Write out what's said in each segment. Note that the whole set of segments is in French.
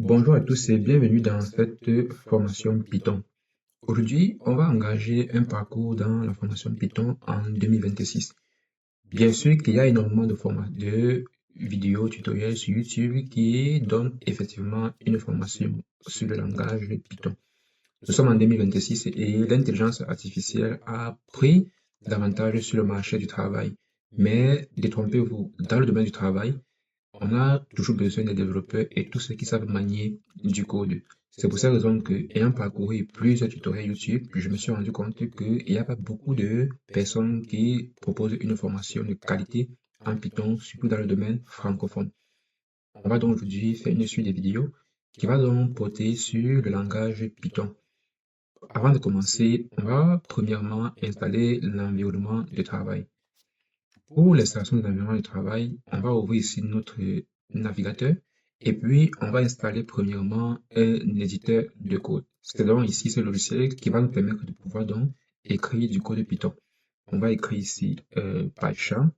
Bonjour à tous et bienvenue dans cette formation Python. Aujourd'hui, on va engager un parcours dans la formation Python en 2026. Bien sûr qu'il y a énormément de vidéos, tutoriels sur YouTube qui donnent effectivement une formation sur le langage Python. Nous sommes en 2026 et l'intelligence artificielle a pris davantage sur le marché du travail. Mais détrompez-vous, dans le domaine du travail, on a toujours besoin des développeurs et tous ceux qui savent manier du code. C'est pour cette raison que, ayant parcouru plusieurs tutoriels YouTube, je me suis rendu compte qu'il n'y a pas beaucoup de personnes qui proposent une formation de qualité en Python, surtout dans le domaine francophone. On va donc aujourd'hui faire une suite de vidéos qui va donc porter sur le langage Python. Avant de commencer, on va premièrement installer l'environnement de travail. Pour l'installation de l'environnement de travail, on va ouvrir ici notre navigateur et puis on va installer premièrement un éditeur de code. C'est donc ici ce logiciel qui va nous permettre de pouvoir donc écrire du code Python. On va écrire ici PyCharm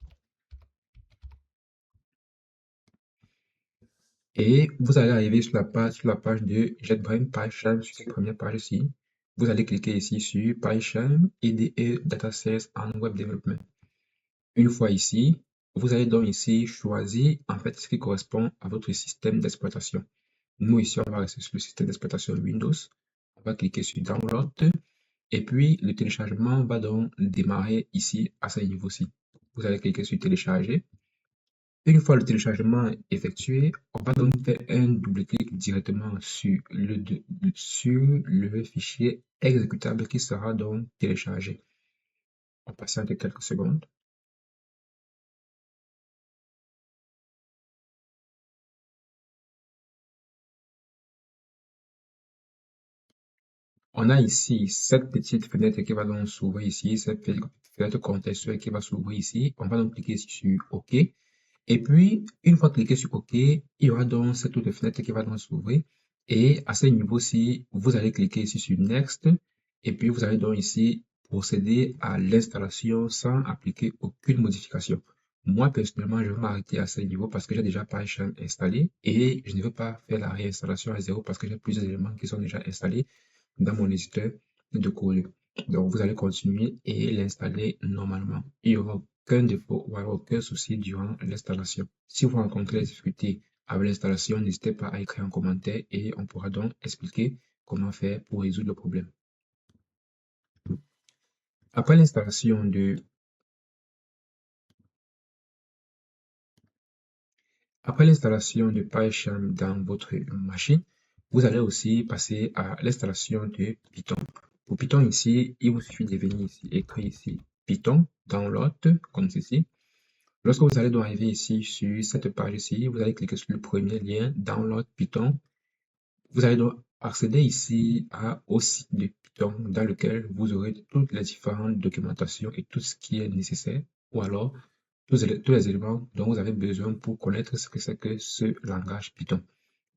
et vous allez arriver sur la page de JetBrains PyCharm, sur cette première page ici. Vous allez cliquer ici sur PyCharm IDE Datasets and Web Development. Une fois ici, vous allez donc ici choisir en fait ce qui correspond à votre système d'exploitation. Nous ici, on va rester sur le système d'exploitation Windows. On va cliquer sur Download et puis le téléchargement va donc démarrer ici à ce niveau-ci. Vous allez cliquer sur Télécharger. Une fois le téléchargement effectué, on va donc faire un double-clic directement sur le fichier exécutable qui sera donc téléchargé. On patiente quelques secondes. On a ici cette petite fenêtre qui va donc s'ouvrir ici, cette petite fenêtre contextuelle qui va s'ouvrir ici. On va donc cliquer sur OK. Et puis, une fois cliqué sur OK, il y aura donc cette autre fenêtre qui va donc s'ouvrir. Et à ce niveau-ci, vous allez cliquer ici sur Next. Et puis, vous allez donc ici procéder à l'installation sans appliquer aucune modification. Moi, personnellement, je vais m'arrêter à ce niveau parce que j'ai déjà PyCharm installé et je ne veux pas faire la réinstallation à zéro parce que j'ai plusieurs éléments qui sont déjà installés dans mon éditeur de code. Donc, vous allez continuer et l'installer normalement. Il n'y aura aucun défaut ou alors aucun souci durant l'installation. Si vous rencontrez des difficultés avec l'installation, n'hésitez pas à écrire en commentaire et on pourra donc expliquer comment faire pour résoudre le problème. Après l'installation de PyCharm dans votre machine, vous allez aussi passer à l'installation de Python. Pour Python ici, il vous suffit de venir ici, écrire ici Python download comme ceci. Lorsque vous allez donc arriver ici sur cette page-ci, vous allez cliquer sur le premier lien Download Python. Vous allez donc accéder ici au site de Python dans lequel vous aurez toutes les différentes documentations et tout ce qui est nécessaire ou alors tous les éléments dont vous avez besoin pour connaître ce que c'est que ce langage Python.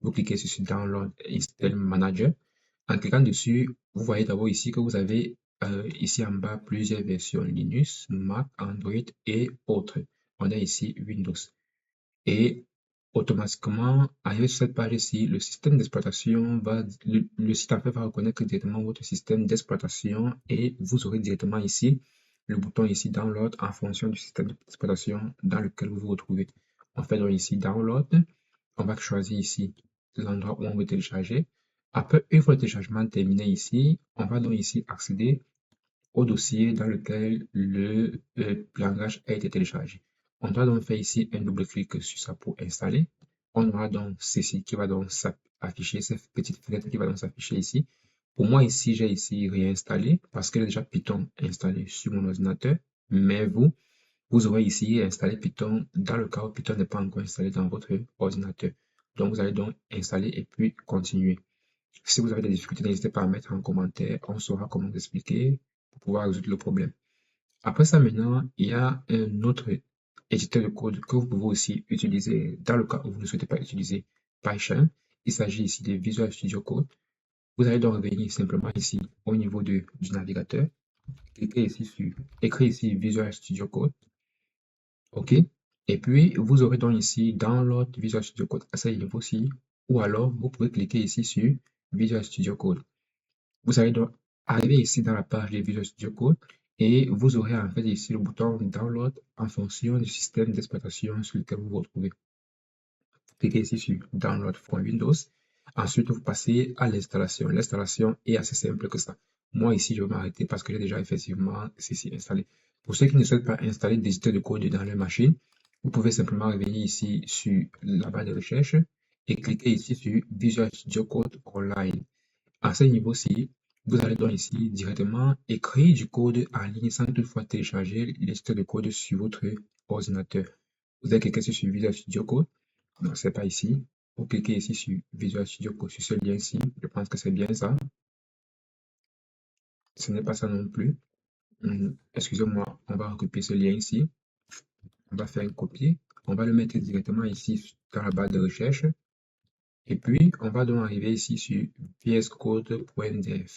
Vous cliquez sur ce Download Install Manager. En cliquant dessus, vous voyez d'abord ici que vous avez ici en bas plusieurs versions Linux, Mac, Android et autres. On a ici Windows. Et automatiquement, arrivé sur cette page-ci, le système d'exploitation le site en fait va reconnaître directement votre système d'exploitation et vous aurez directement ici le bouton ici Download en fonction du système d'exploitation dans lequel vous vous retrouvez. On fait donc ici Download. On va choisir ici l'endroit où on veut télécharger. Après, une fois le téléchargement terminé ici, on va donc ici accéder au dossier dans lequel le langage a été téléchargé. On doit donc faire ici un double-clic sur ça pour installer. On aura donc ceci qui va donc s'afficher, cette petite fenêtre qui va donc s'afficher ici. Pour moi ici, j'ai ici réinstallé parce que j'ai déjà Python installé sur mon ordinateur. Mais vous aurez ici installé Python dans le cas où Python n'est pas encore installé dans votre ordinateur. Donc, vous allez donc installer et puis continuer. Si vous avez des difficultés, n'hésitez pas à mettre en commentaire. On saura comment vous expliquer pour pouvoir résoudre le problème. Après ça, maintenant, il y a un autre éditeur de code que vous pouvez aussi utiliser dans le cas où vous ne souhaitez pas utiliser Python. Il s'agit ici de Visual Studio Code. Vous allez donc revenir simplement ici au niveau du navigateur. Cliquez ici sur, écrire ici Visual Studio Code. OK. Et puis, vous aurez donc ici Download Visual Studio Code à ce niveau-ci. ou alors vous pouvez cliquer ici sur Visual Studio Code. Vous allez donc arriver ici dans la page de Visual Studio Code et vous aurez en fait ici le bouton Download en fonction du système d'exploitation sur lequel vous vous retrouvez. Cliquez ici sur Download for Windows. Ensuite, vous passez à l'installation. L'installation est assez simple que ça. Moi, ici, je vais m'arrêter parce que j'ai déjà effectivement ceci installé. Pour ceux qui ne souhaitent pas installer d'éditeur de code dans leur machine, vous pouvez simplement revenir ici sur la barre de recherche et cliquer ici sur Visual Studio Code Online. À ce niveau-ci, vous allez donc ici directement écrire du code en ligne sans toutefois télécharger l'éditeur de code sur votre ordinateur. Vous allez cliquer sur Visual Studio Code. Non, c'est pas ici. Vous cliquez ici sur Visual Studio Code, sur ce lien-ci. Je pense que c'est bien ça. Ce n'est pas ça non plus. Excusez-moi, on va recopier ce lien ici. On va faire un copier. On va le mettre directement ici dans la barre de recherche. Et puis, on va donc arriver ici sur vscode.dev.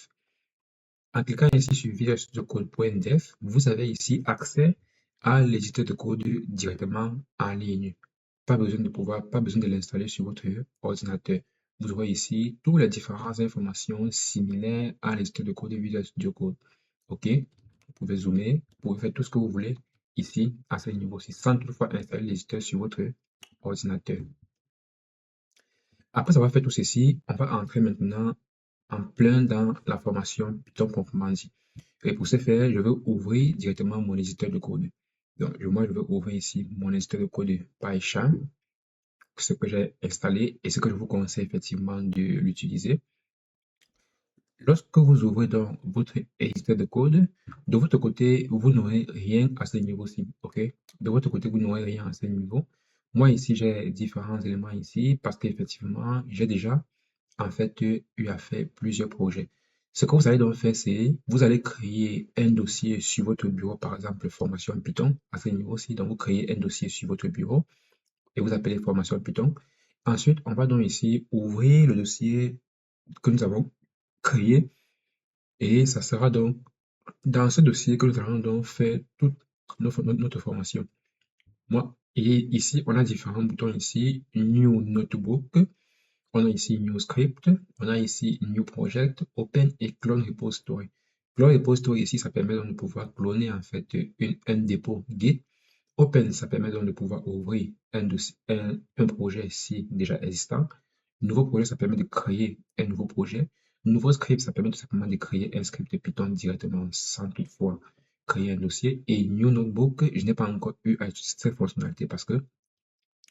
En cliquant ici sur vscode.dev, vous avez ici accès à l'éditeur de code directement en ligne. Pas besoin de l'installer sur votre ordinateur. Vous aurez ici toutes les différentes informations similaires à l'éditeur de code de Visual Studio Code. OK? Vous pouvez zoomer, vous pouvez faire tout ce que vous voulez ici à ce niveau-ci sans toutefois installer l'éditeur sur votre ordinateur. Après avoir fait tout ceci, on va entrer maintenant en plein dans la formation Python proprement dit. Et pour ce faire, je vais ouvrir directement mon éditeur de code. Donc, moi, je vais ouvrir ici mon éditeur de code PyCharm, ce que j'ai installé et ce que je vous conseille effectivement de l'utiliser. Lorsque vous ouvrez donc votre éditeur de code, de votre côté, vous n'aurez rien à ce niveau-ci. OK? De votre côté, vous n'aurez rien à ce niveau. Moi, ici, j'ai différents éléments ici parce qu'effectivement, j'ai déjà en fait eu à faire plusieurs projets. Ce que vous allez donc faire, c'est vous allez créer un dossier sur votre bureau, par exemple formation Python à ce niveau-ci. Donc, vous créez un dossier sur votre bureau et vous appelez formation Python. Ensuite, on va donc ici ouvrir le dossier que nous avons créé et ça sera donc dans ce dossier que nous allons donc faire toute notre formation. Moi, et ici, on a différents boutons ici, New Notebook. On a ici New Script, on a ici New Project, Open et Clone Repository. Clone Repository ici, ça permet donc de pouvoir cloner en fait un dépôt Git. Open, ça permet donc de pouvoir ouvrir un projet ici déjà existant. Nouveau projet, ça permet de créer un nouveau projet. Nouveau script, ça permet tout simplement de créer un script Python directement sans toutefois créer un dossier. Et New Notebook, je n'ai pas encore eu à utiliser cette fonctionnalité parce que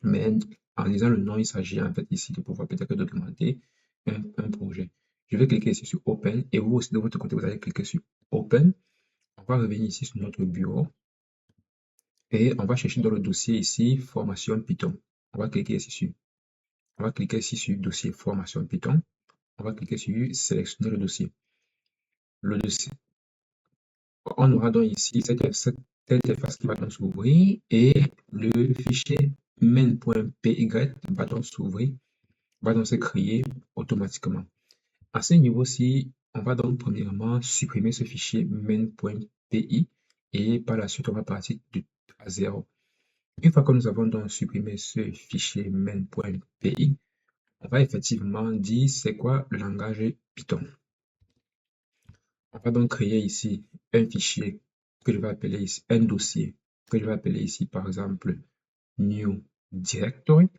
mais en lisant le nom, il s'agit en fait ici de pouvoir peut-être documenter un projet. Je vais cliquer ici sur Open et vous aussi de votre côté, vous allez cliquer sur Open. On va revenir ici sur notre bureau et on va chercher dans le dossier ici Formation Python. On va cliquer ici sur Dossier Formation Python. On va cliquer sur Sélectionner le dossier. Le dossier. On aura donc ici cette interface qui va donc s'ouvrir et le fichier main.py va donc s'ouvrir, va donc se créer automatiquement. À ce niveau-ci, on va donc premièrement supprimer ce fichier main.py et par la suite, on va partir à 0. Une fois que nous avons donc supprimé ce fichier main.py, on va effectivement dire c'est quoi le langage Python. On va donc créer ici un fichier que je vais appeler ici, un dossier que je vais appeler ici par exemple new directory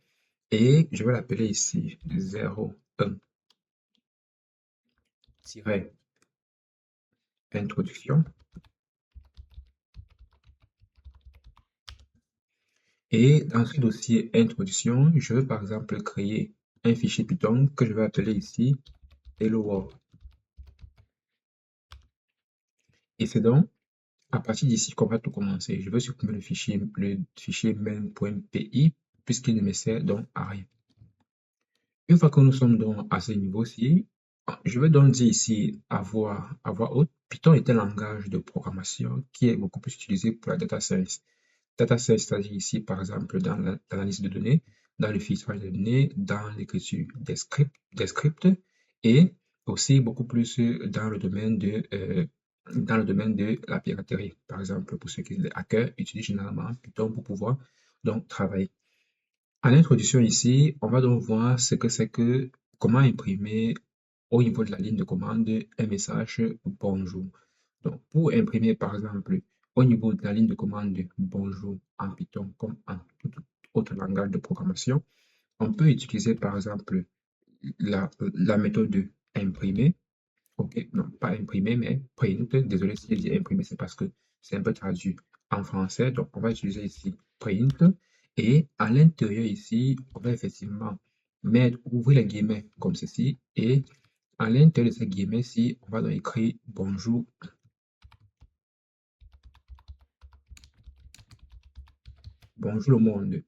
et je vais l'appeler ici 01-introduction. Et dans ce dossier introduction, je vais par exemple créer un fichier Python que je vais appeler ici hello world. Et c'est donc à partir d'ici qu'on va tout commencer. Je vais supprimer le fichier main.py puisqu'il ne me sert donc à rien. Une fois que nous sommes donc à ce niveau-ci, je vais donc dire ici à voix haute, Python est un langage de programmation qui est beaucoup plus utilisé pour la data science. Data science, c'est-à-dire ici, par exemple, dans l'analyse de données, dans le filtrage de données, dans l'écriture des scripts et aussi beaucoup plus dans le domaine de la piraterie. Par exemple, pour ceux qui sont des hackers, utilisent généralement Python pour pouvoir donc travailler. À l'introduction ici, on va donc voir ce que c'est que comment imprimer au niveau de la ligne de commande un message bonjour. Donc, pour imprimer par exemple au niveau de la ligne de commande bonjour en Python comme en tout autre langage de programmation, on peut utiliser par exemple la méthode de imprimer. Ok, non, pas imprimer, mais print. Désolé si j'ai dit imprimer, c'est parce que c'est un peu traduit en français. Donc, on va utiliser ici print. Et à l'intérieur ici, on va effectivement ouvrir les guillemets comme ceci. Et à l'intérieur de ces guillemets-ci, on va donc écrire bonjour. Bonjour le monde.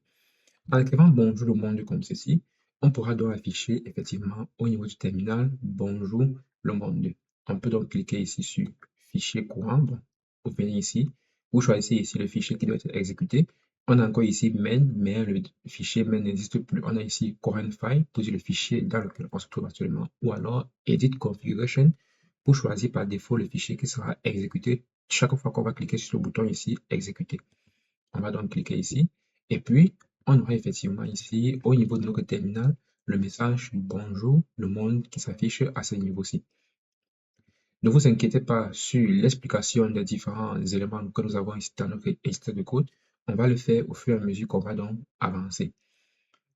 En écrivant bonjour le monde comme ceci, on pourra donc afficher effectivement au niveau du terminal bonjour le monde. On peut donc cliquer ici sur fichier courant. Bon, vous venez ici, vous choisissez ici le fichier qui doit être exécuté. On a encore ici main, mais le fichier main n'existe plus. On a ici current file pour dire le fichier dans lequel on se trouve actuellement, ou alors edit configuration pour choisir par défaut le fichier qui sera exécuté chaque fois qu'on va cliquer sur le bouton ici exécuter. On va donc cliquer ici et puis on aura effectivement ici au niveau de notre terminal le message bonjour le monde qui s'affiche à ce niveau-ci. Ne vous inquiétez pas sur l'explication des différents éléments que nous avons ici dans notre éditeur de code. On va le faire au fur et à mesure qu'on va donc avancer.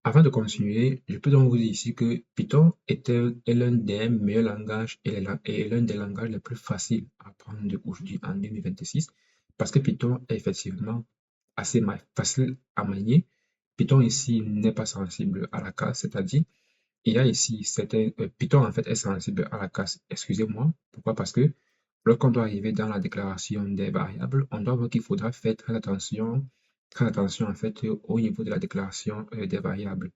Avant de continuer, je peux donc vous dire ici que Python est l'un des meilleurs langages et l'un des langages les plus faciles à apprendre aujourd'hui en 2026 parce que Python est effectivement assez facile à manier. Python ici n'est pas sensible à la casse, c'est-à-dire il y a ici certains Python en fait est sensible à la casse, excusez-moi. Pourquoi? Parce que lorsqu'on doit arriver dans la déclaration des variables, on doit voir qu'il faudra faire très attention en fait au niveau de la déclaration des variables.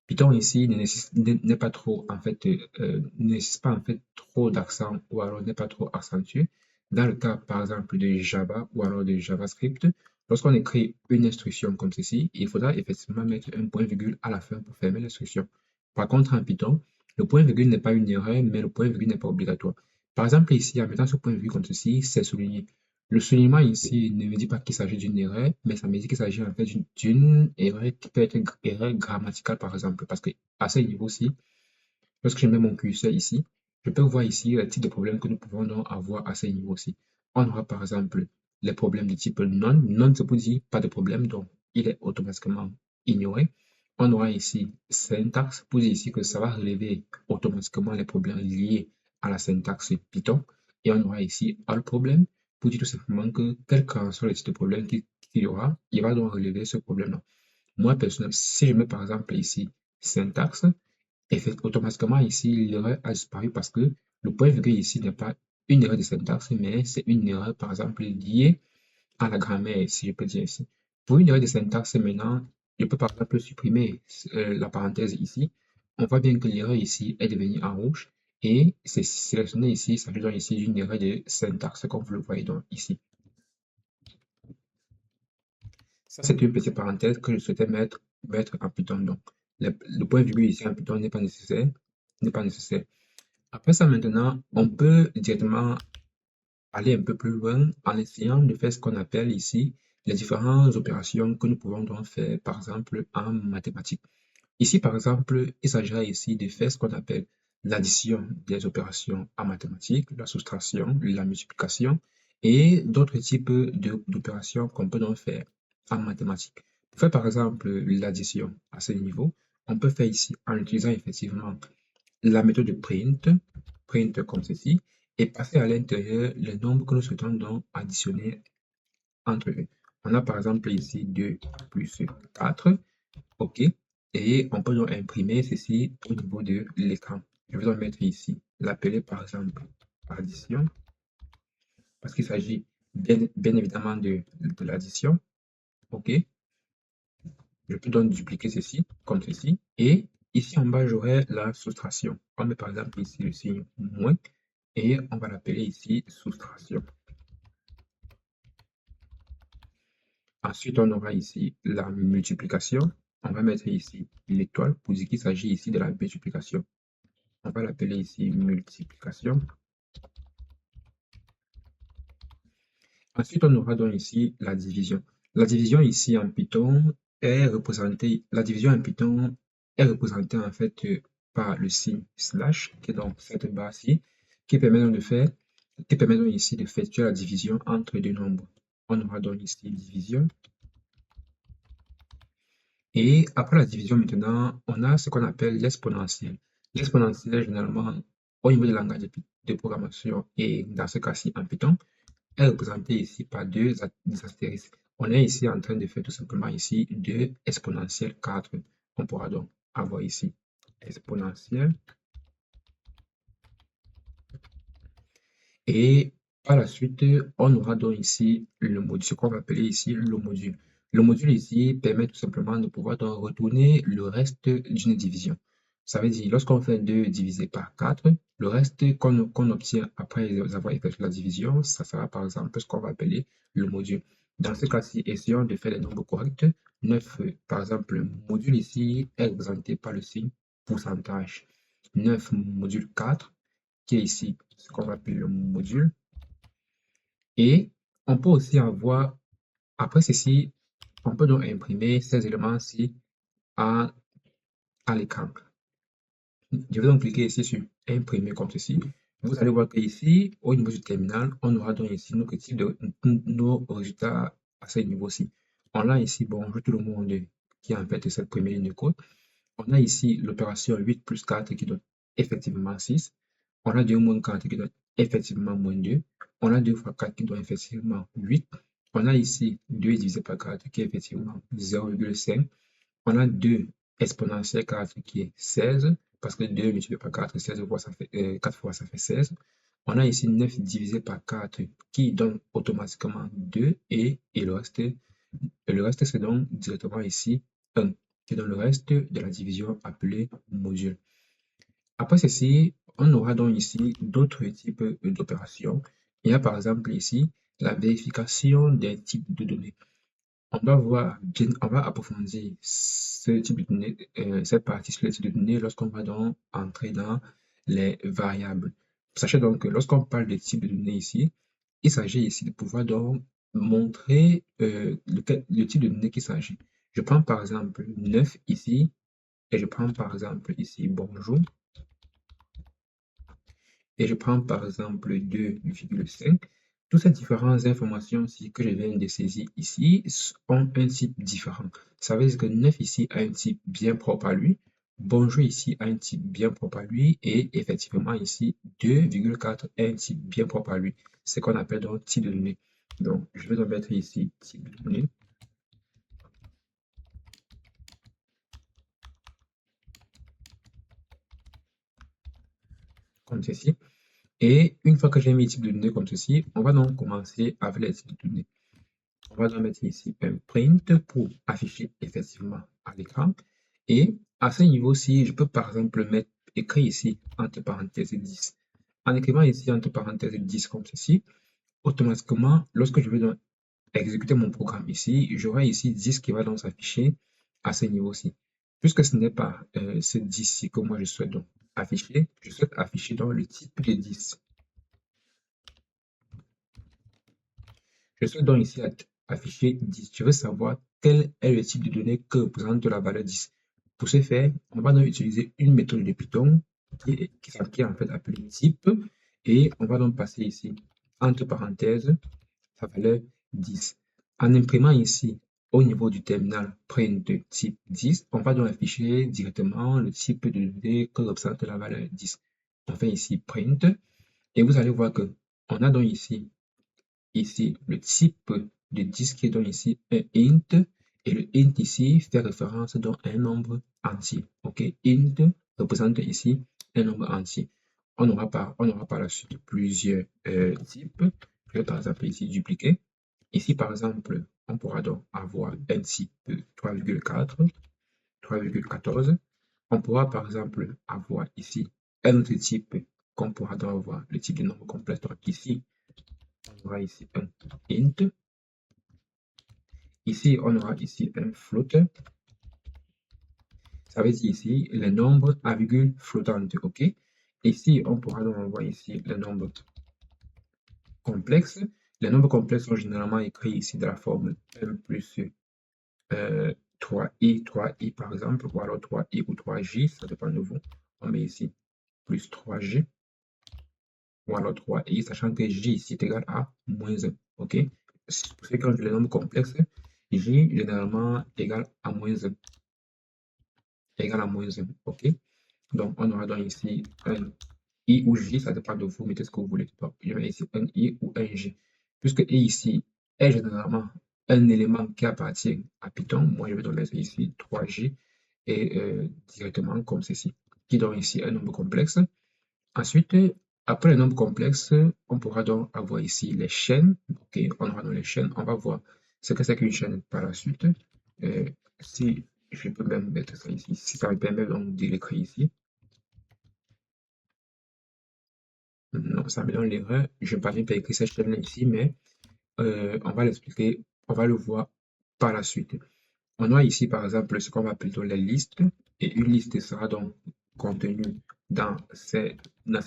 Python ici n'est pas trop en fait ne nécessite pas en fait trop d'accent ou alors n'est pas trop accentué. Dans le cas par exemple de Java ou alors de JavaScript, lorsqu'on écrit une instruction comme ceci, il faudra effectivement mettre un point virgule à la fin pour fermer l'instruction. Par contre en Python, le point virgule n'est pas une erreur, mais le point virgule n'est pas obligatoire. Par exemple ici, en mettant ce point virgule comme ceci, c'est souligné. Le soulignement ici ne me dit pas qu'il s'agit d'une erreur, mais ça me dit qu'il s'agit en fait d'une erreur qui peut être une erreur grammaticale par exemple. Parce que à ce niveau-ci, lorsque je mets mon curseur ici, je peux voir ici le type de problème que nous pouvons donc avoir à ce niveau-ci. On aura par exemple les problèmes de type non. Non, c'est pour dire pas de problème, donc il est automatiquement ignoré. On aura ici syntaxe pour dire ici que ça va relever automatiquement les problèmes liés à la syntaxe Python. Et on aura ici all problem pour dire tout simplement que quel qu'en soit le type de problème qu'il y aura, il va donc relever ce problème-là. Moi, personnellement, si je mets par exemple ici syntaxe, et fait automatiquement ici, l'erreur a disparu parce que le point virgule ici n'est pas une erreur de syntaxe, mais c'est une erreur, par exemple, liée à la grammaire, si je peux dire ici. Pour une erreur de syntaxe, maintenant, je peux par exemple supprimer la parenthèse ici. On voit bien que l'erreur ici est devenue en rouge et c'est sélectionné ici, ça veut dire ici une erreur de syntaxe, comme vous le voyez donc ici. Ça, c'est une petite parenthèse que je souhaitais mettre en Python. Donc, le point virgule ici en Python n'est pas nécessaire. N'est pas nécessaire. Après ça, maintenant, on peut directement aller un peu plus loin en essayant de faire ce qu'on appelle ici les différentes opérations que nous pouvons donc faire, par exemple, en mathématiques. Ici, par exemple, il s'agira ici de faire ce qu'on appelle l'addition des opérations en mathématiques, la soustraction, la multiplication et d'autres types d'opérations qu'on peut donc faire en mathématiques. Pour faire, par exemple, l'addition à ce niveau, on peut faire ici en utilisant effectivement la méthode de print comme ceci, et passer à l'intérieur les nombres que nous souhaitons donc additionner entre eux. On a par exemple ici 2 plus 4, ok, et on peut donc imprimer ceci au niveau de l'écran. Je vais donc mettre ici, l'appeler par exemple addition, parce qu'il s'agit bien évidemment de l'addition, ok. Je peux donc dupliquer ceci comme ceci, et ici en bas j'aurai la soustraction. On met par exemple ici le signe moins, et on va l'appeler ici soustraction. Ensuite, on aura ici la multiplication. On va mettre ici l'étoile pour dire qu'il s'agit ici de la multiplication. On va l'appeler ici multiplication. Ensuite, on aura donc ici la division. La division ici en Python est représentée, la division en Python est représentée en fait par le signe slash, qui est donc cette barre-ci, qui permet donc de faire, qui permet donc ici d'effectuer la division entre deux nombres. On aura donc ici division. Et après la division maintenant, on a ce qu'on appelle l'exponentielle. L'exponentielle, généralement, au niveau du langage de programmation, et dans ce cas-ci en Python, est représentée ici par des astérisques. On est ici en train de faire tout simplement ici 2 exponentielle 4. On pourra donc avoir ici exponentielle. Et par la suite, on aura donc ici le module, ce qu'on va appeler ici le module. Le module ici permet tout simplement de pouvoir donc retourner le reste d'une division. Ça veut dire, lorsqu'on fait 2 divisé par 4, le reste qu'on obtient après avoir effectué la division, ça sera par exemple ce qu'on va appeler le module. Dans ce cas-ci, essayons de faire les nombres corrects. 9, par exemple, le module ici est représenté par le signe pourcentage. 9 module 4, qui est ici ce qu'on va appeler le module. Et on peut aussi avoir, après ceci, on peut donc imprimer ces éléments-ci à l'écran. Je vais donc cliquer ici sur imprimer comme ceci. Vous allez voir qu'ici, au niveau du terminal, on aura donc ici nos résultats à ce niveau-ci. On a ici, bonjour tout le monde, qui est en fait cette première ligne de code. On a ici l'opération 8 plus 4 qui donne effectivement 6. On a 2 moins 4 qui donne effectivement moins 2. On a 2 fois 4 qui donne effectivement 8. On a ici 2 divisé par 4 qui est effectivement 0,5. On a 2 exponentielle 4 qui est 16, parce que 2 multiplié par 4, 16 fois, ça fait, 4 fois ça fait 16. On a ici 9 divisé par 4 qui donne automatiquement 2 et le reste c'est donc directement ici 1, qui donne le reste de la division appelée module. Après ceci, on aura donc ici d'autres types d'opérations. Il y a par exemple ici la vérification des types de données. On va approfondir ce type de données, cette partie sur les types de données lorsqu'on va donc entrer dans les variables. Sachez donc que lorsqu'on parle de type de données ici, il s'agit ici de pouvoir donc montrer le type de données qu'il s'agit. Je prends par exemple 9 ici et je prends par exemple ici bonjour et je prends par exemple 2,5. Toutes ces différentes informations ici que je viens de saisir ici ont un type différent. Ça veut dire que 9 ici a un type bien propre à lui. Bonjour ici a un type bien propre à lui. Et effectivement ici, 2,4 a un type bien propre à lui. C'est ce qu'on appelle donc type de données. Donc, je vais donc mettre ici type de données. Comme ceci. Et une fois que j'ai mis type de données comme ceci, on va donc commencer avec les types de données. On va donc mettre ici un print pour afficher effectivement à l'écran. Et à ce niveau-ci, je peux par exemple mettre écrit ici entre parenthèses 10. En écrivant ici entre parenthèses 10 comme ceci, automatiquement, lorsque je vais donc exécuter mon programme ici, j'aurai ici 10 qui va donc s'afficher à ce niveau-ci. Puisque ce n'est pas ce 10-ci que moi je souhaite donc afficher, je souhaite afficher donc le type de 10. Je souhaite donc ici afficher 10. Je veux savoir quel est le type de données que représente la valeur 10. Pour ce faire, on va donc utiliser une méthode de Python qui est en fait appelée type et on va donc passer ici entre parenthèses sa valeur 10. En imprimant ici au niveau du terminal print de type 10, on va donc afficher directement le type de données que représente la valeur 10. On fait ici print et vous allez voir que on a donc ici le type de disque qui est donc ici un int et le int ici fait référence donc à un nombre entier. Ok, int représente ici un nombre entier. On aura par la suite plusieurs types. Je vais par exemple ici dupliquer. Ici par exemple, on pourra donc avoir un type 3,4, 3,14. On pourra par exemple avoir ici un autre type qu'on pourra donc avoir le type de nombre complet. Donc ici, on aura ici un int. Ici, on aura ici un float. Ça veut dire ici les nombres à virgule flottante. OK? Ici, on pourra donc avoir ici les nombres complexes. Les nombres complexes sont généralement écrits ici de la forme 1 plus 3i, 3i par exemple, ou alors 3i ou 3j, ça dépend de vous. On met ici plus 3g, ou alors 3i, sachant que j ici est égal à moins 1. OK? Pour ceux qui ont les nombres complexes, j généralement égal à moins 1. Égal à moins 1. OK? Donc, on aura donc ici un i ou j, ça dépend de vous, mettez ce que vous voulez. Donc, je mets ici un i ou un j. Puisque i ici est généralement un élément qui appartient à Python, moi je vais donc mettre ici 3j et directement comme ceci, qui donne ici un nombre complexe. Ensuite, après les nombres complexes, on pourra donc avoir ici les chaînes. OK, on aura donc les chaînes. On va voir ce que c'est qu'une chaîne par la suite. Si je peux même mettre ça ici, si ça me permet donc de l'écrire ici. Non, ça me donne l'erreur. Je ne parviens pas à écrire cette chaîne ici, mais on va l'expliquer, on va le voir par la suite. On a ici, par exemple, ce qu'on va appeler les listes, et une liste sera donc contenue dans ces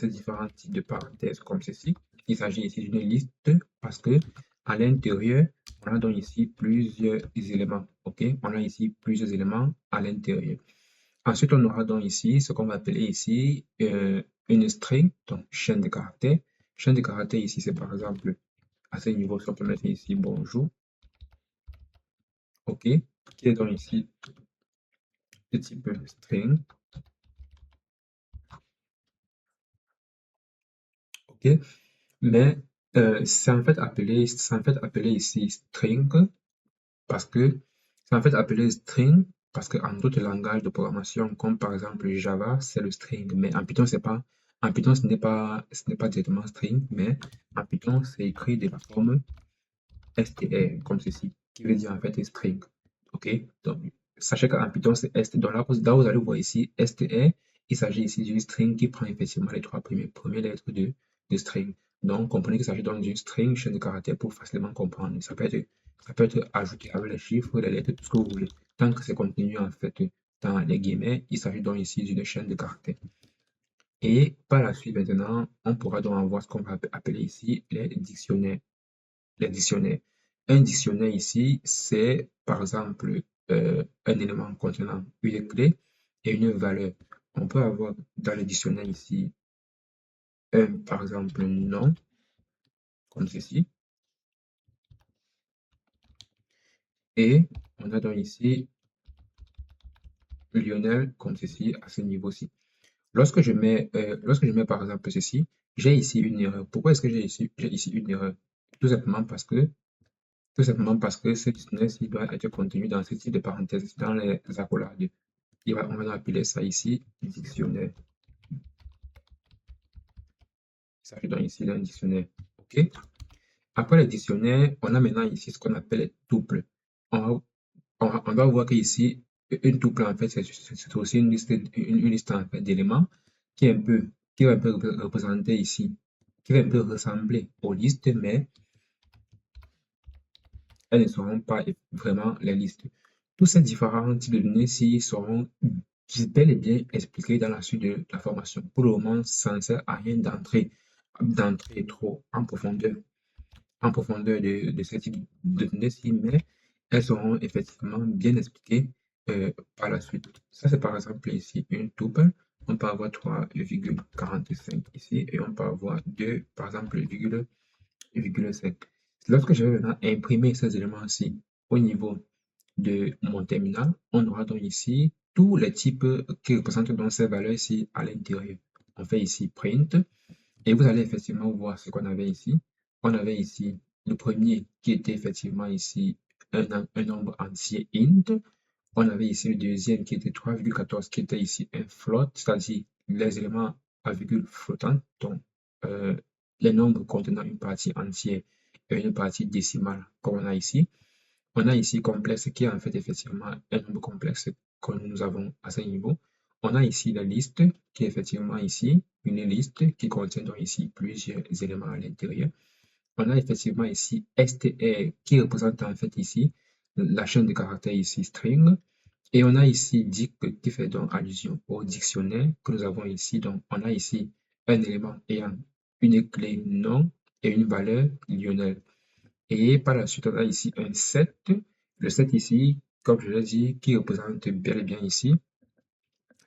différents types de parenthèses comme ceci. Il s'agit ici d'une liste parce que à l'intérieur, on a donc ici plusieurs éléments. OK? On a ici plusieurs éléments à l'intérieur. Ensuite, on aura donc ici ce qu'on va appeler ici une string, donc chaîne de caractères. Chaîne de caractères ici, c'est par exemple à ce niveau, si on peut mettre ici bonjour. OK? Qui est donc ici de type string. OK? Mais c'est en fait appelé ici string parce que c'est en fait appelé string parce qu'en d'autres langages de programmation, comme par exemple Java, c'est le string. Mais en Python, en Python, ce n'est pas directement string, mais en Python, c'est écrit de la forme str, comme ceci, qui veut dire en fait string. OK? Donc, sachez qu'en Python, c'est str. Donc là, vous allez voir ici str. Il s'agit ici d'une string qui prend effectivement les trois premières lettres de string. Donc, comprenez qu'il s'agit donc d'une string, chaîne de caractères pour facilement comprendre. Ça peut être ajouté avec les chiffres, les lettres, tout ce que vous voulez. Tant que c'est contenu en fait dans les guillemets, il s'agit donc ici d'une chaîne de caractères. Et par la suite, maintenant, on pourra donc avoir ce qu'on va appeler ici les dictionnaires. Les dictionnaires. Un dictionnaire ici, c'est par exemple un élément contenant une clé et une valeur. On peut avoir dans le dictionnaire ici par exemple, nom, comme ceci. Et on a donc ici Lionel, comme ceci, à ce niveau-ci. Lorsque je mets par exemple ceci, j'ai ici une erreur. Pourquoi est-ce que j'ai ici une erreur? Tout simplement parce que ce dictionnaire-ci doit être contenu dans ce type de parenthèses, dans les accolades. On va appeler ça ici dictionnaire. Ça fait donc ici un dictionnaire. OK? Après le dictionnaire, on a maintenant ici ce qu'on appelle les tuples. On va voir qu'ici, une tuple, en fait, c'est aussi une liste en fait, d'éléments qui va un peu représenter ici, qui va un peu ressembler aux listes, mais elles ne seront pas vraiment les listes. Tous ces différents types de données-ci seront bel et bien expliqués dans la suite de la formation. Pour le moment, ça ne sert à rien d'entrer trop en profondeur de ce type de données-ci, mais elles seront effectivement bien expliquées par la suite. Ça, c'est par exemple ici une tuple. On peut avoir 3,45 ici et on peut avoir 2, par exemple, 5. Lorsque je vais maintenant imprimer ces éléments-ci au niveau de mon terminal, on aura donc ici tous les types qui représentent donc ces valeurs ici à l'intérieur. On fait ici print et vous allez effectivement voir ce qu'on avait ici. On avait ici le premier qui était effectivement ici un nombre entier int. On avait ici le deuxième qui était 3,14 qui était ici un float, c'est-à-dire les éléments à virgule flottante, donc les nombres contenant une partie entière et une partie décimale comme on a ici. On a ici complexe qui est en fait effectivement un nombre complexe que nous avons à ce niveau. On a ici la liste qui est effectivement ici une liste qui contient donc ici plusieurs éléments à l'intérieur. On a effectivement ici str qui représente en fait ici la chaîne de caractères ici string. Et on a ici dic qui fait donc allusion au dictionnaire que nous avons ici. Donc on a ici un élément ayant une clé nom et une valeur Lionel. Et par la suite, on a ici un set. Le set ici comme je l'ai dit, qui représente bel et bien ici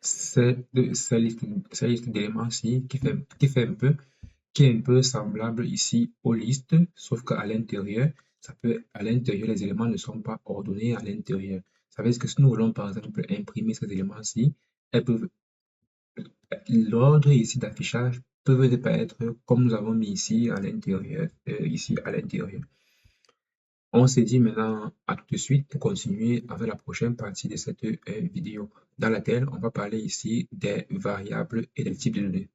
cette liste d'éléments-ci qui est un peu semblable ici aux listes, sauf qu'à l'intérieur, à l'intérieur, les éléments ne sont pas ordonnés à l'intérieur. Ça veut dire que si nous voulons, par exemple, imprimer ces éléments-ci, l'ordre ici d'affichage peut ne pas être comme nous avons mis ici à l'intérieur, On se dit maintenant à tout de suite pour continuer avec la prochaine partie de cette vidéo, dans laquelle on va parler ici des variables et des types de données.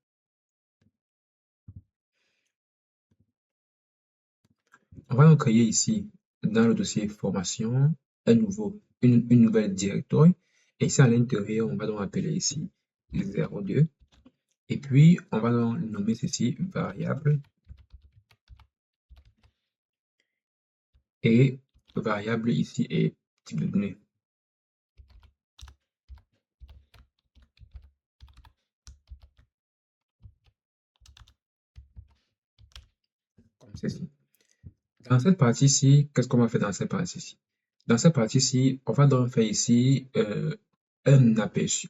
On va donc créer ici, dans le dossier formation, une nouvelle directory. Et ici, à l'intérieur, on va donc appeler ici 02. Et puis, on va donc nommer ceci variable. Et variable ici est type de données. Comme ceci. Dans cette partie-ci, qu'est-ce qu'on va faire dans cette partie-ci? Dans cette partie-ci, on va donc faire ici un aperçu,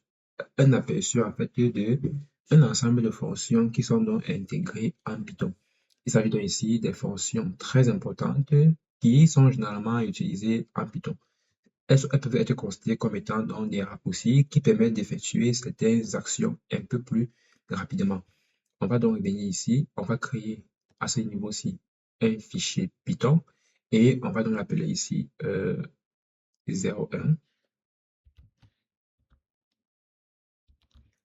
en fait de un ensemble de fonctions qui sont donc intégrées en Python. Il s'agit donc ici des fonctions très importantes qui sont généralement utilisées en Python. Elles peuvent être considérées comme étant donc des raccourcis qui permettent d'effectuer certaines actions un peu plus rapidement. On va donc revenir ici, on va créer à ce niveau-ci un fichier Python et on va donc l'appeler ici 01.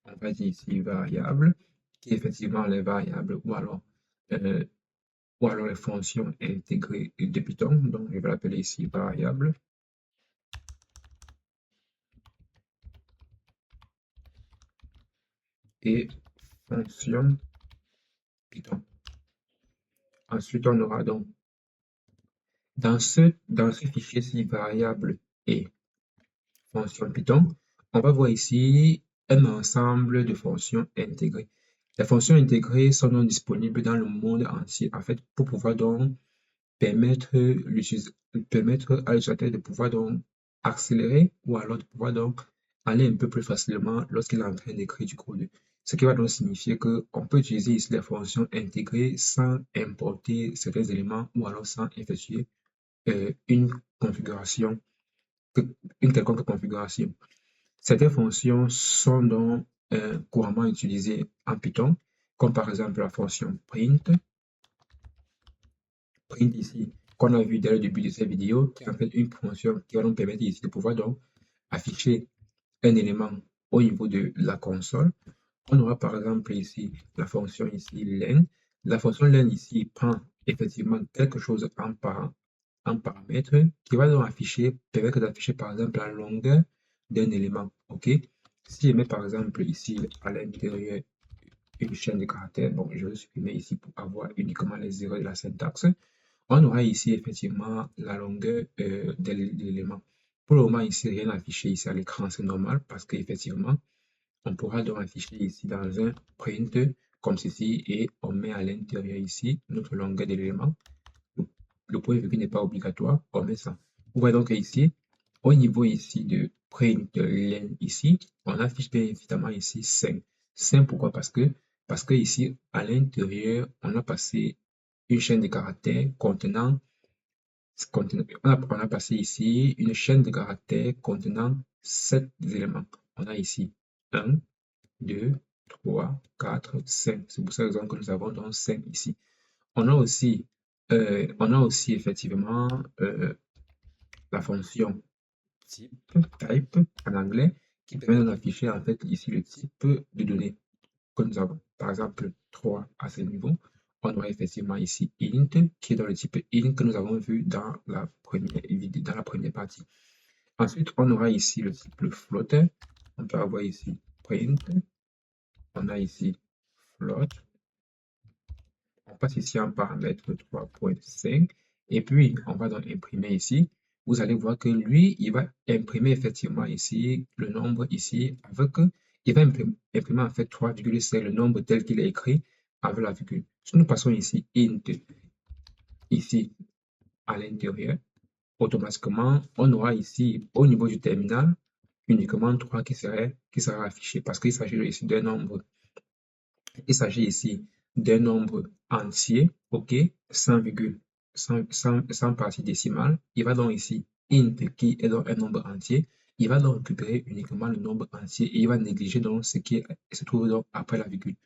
On va dire ici variable, qui est effectivement les variables euh, ou alors les fonctions intégrées de Python. Donc je vais l'appeler ici variable. Et fonction Python. Ensuite, on aura donc dans ce fichier-ci variable et fonction Python, on va voir ici un ensemble de fonctions intégrées. Les fonctions intégrées sont donc disponibles dans le monde entier, en fait, pour pouvoir donc permettre à l'utilisateur de pouvoir donc accélérer ou alors de pouvoir donc aller un peu plus facilement lorsqu'il est en train d'écrire du code. Ce qui va donc signifier qu'on peut utiliser ici les fonctions intégrées sans importer certains éléments ou alors sans effectuer une configuration, une quelconque configuration. Certaines fonctions sont donc couramment utilisées en Python, comme par exemple la fonction print. Print ici, qu'on a vu dès le début de cette vidéo, qui est en fait une fonction qui va nous permettre ici de pouvoir donc afficher un élément au niveau de la console. On aura par exemple ici la fonction ici len. La fonction len ici prend effectivement quelque chose en paramètre qui va donc permettre d'afficher par exemple la longueur d'un élément. Ok. Si je mets par exemple ici à l'intérieur une chaîne de caractères, bon, je vais supprimer ici pour avoir uniquement les erreurs de la syntaxe. On aura ici effectivement la longueur de l'élément. Pour le moment ici, rien affiché ici à l'écran, c'est normal parce qu'effectivement, on pourra donc afficher ici dans un print comme ceci et on met à l'intérieur ici notre longueur de l'élément. Le point virgule n'est pas obligatoire, on met ça. Vous voyez donc ici, au niveau ici de print len ici, on affiche bien évidemment ici 5. 5 pourquoi? Parce que ici, à l'intérieur, on a passé une chaîne de caractères contenant, on a passé ici une chaîne de caractères contenant 7 éléments. On a ici 1, 2, 3, 4, 5. C'est pour cette raison que nous avons donc 5 ici. On a aussi effectivement la fonction type en anglais qui permet d'afficher en fait ici le type de données que nous avons. Par exemple, 3 à ce niveau. On aura effectivement ici int qui est dans le type int que nous avons vu dans la première partie. Ensuite, on aura ici le type float. On peut avoir ici print. On a ici float. On passe ici en paramètre 3.5 et puis on va donc imprimer ici. Vous allez voir que lui, il va imprimer effectivement ici le nombre ici avec, il va imprimer en fait 3,5 le nombre tel qu'il est écrit avec la virgule. Si nous passons ici int ici à l'intérieur, automatiquement, on aura ici, au niveau du terminal, uniquement 3 qui sera affiché parce qu'il s'agit ici d'un nombre. Il s'agit ici d'un nombre entier, OK, sans partie décimale. Il va donc ici int qui est donc un nombre entier. Il va donc récupérer uniquement le nombre entier et il va négliger donc ce qui se trouve donc après la virgule.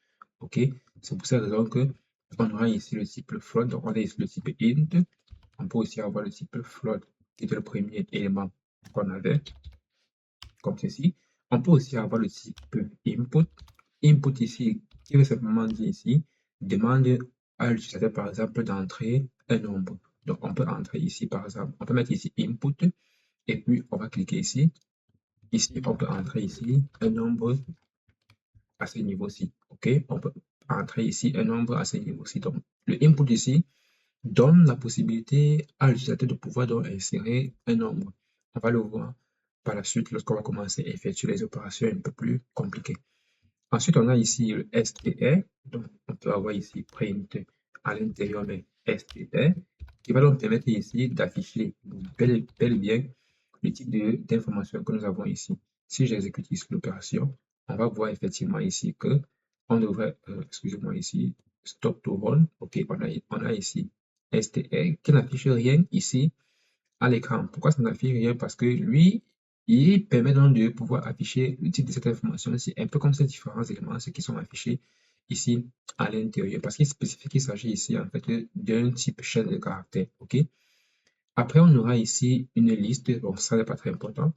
OK, c'est pour cette raison que on aura ici le type float, donc on a ici le type int. On peut aussi avoir le type float qui était le premier élément qu'on avait, comme ceci. On peut aussi avoir le type input. Input ici, qui veut simplement dire ici, demande à l'utilisateur, par exemple, d'entrer un nombre. Donc, on peut entrer ici, par exemple, on peut mettre ici input, et puis on va cliquer ici. Ici, on peut entrer ici un nombre à ce niveau-ci. OK? On peut entrer ici un nombre à ce niveau-ci. Donc, le input ici donne la possibilité à l'utilisateur de pouvoir donc insérer un nombre. On va le voir par la suite lorsqu'on va commencer à effectuer les opérations un peu plus compliquées. Ensuite, on a ici le str. Donc, on peut avoir ici print à l'intérieur, mais str, qui va donc permettre ici d'afficher bel et bien le type d'information que nous avons ici. Si j'exécute ici l'opération, on va voir effectivement ici que on devrait, excusez-moi ici, stop to run. OK, on a ici str qui n'affiche rien ici à l'écran. Pourquoi ça n'affiche rien? Parce que lui, il permet donc de pouvoir afficher le type de cette information. C'est un peu comme ces différents éléments, ceux qui sont affichés ici à l'intérieur. Parce qu'il spécifie qu'il s'agit ici en fait d'un type chaîne de caractères. OK? Après, on aura ici une liste. Bon, ça n'est pas très important.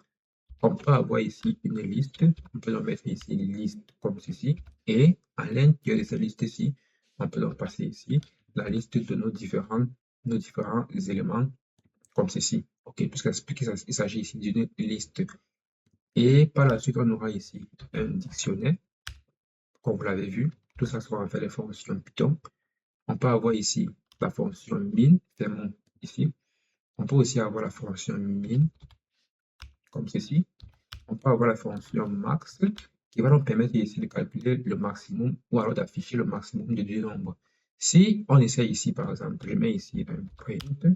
On peut avoir ici une liste. On peut donc mettre ici une liste comme ceci. Et à l'intérieur de cette liste-ci, on peut donc passer ici la liste de nos différents éléments comme ceci. OK, puisqu'il s'agit ici d'une liste. Et par la suite, on aura ici un dictionnaire, comme vous l'avez vu. Tout ça sera en fait les fonctions Python. On peut avoir ici la fonction min, fermons ici. On peut aussi avoir la fonction min, comme ceci. On peut avoir la fonction max, qui va nous permettre ici de calculer le maximum ou alors d'afficher le maximum de deux nombres. Si on essaie ici, par exemple, je mets ici un print,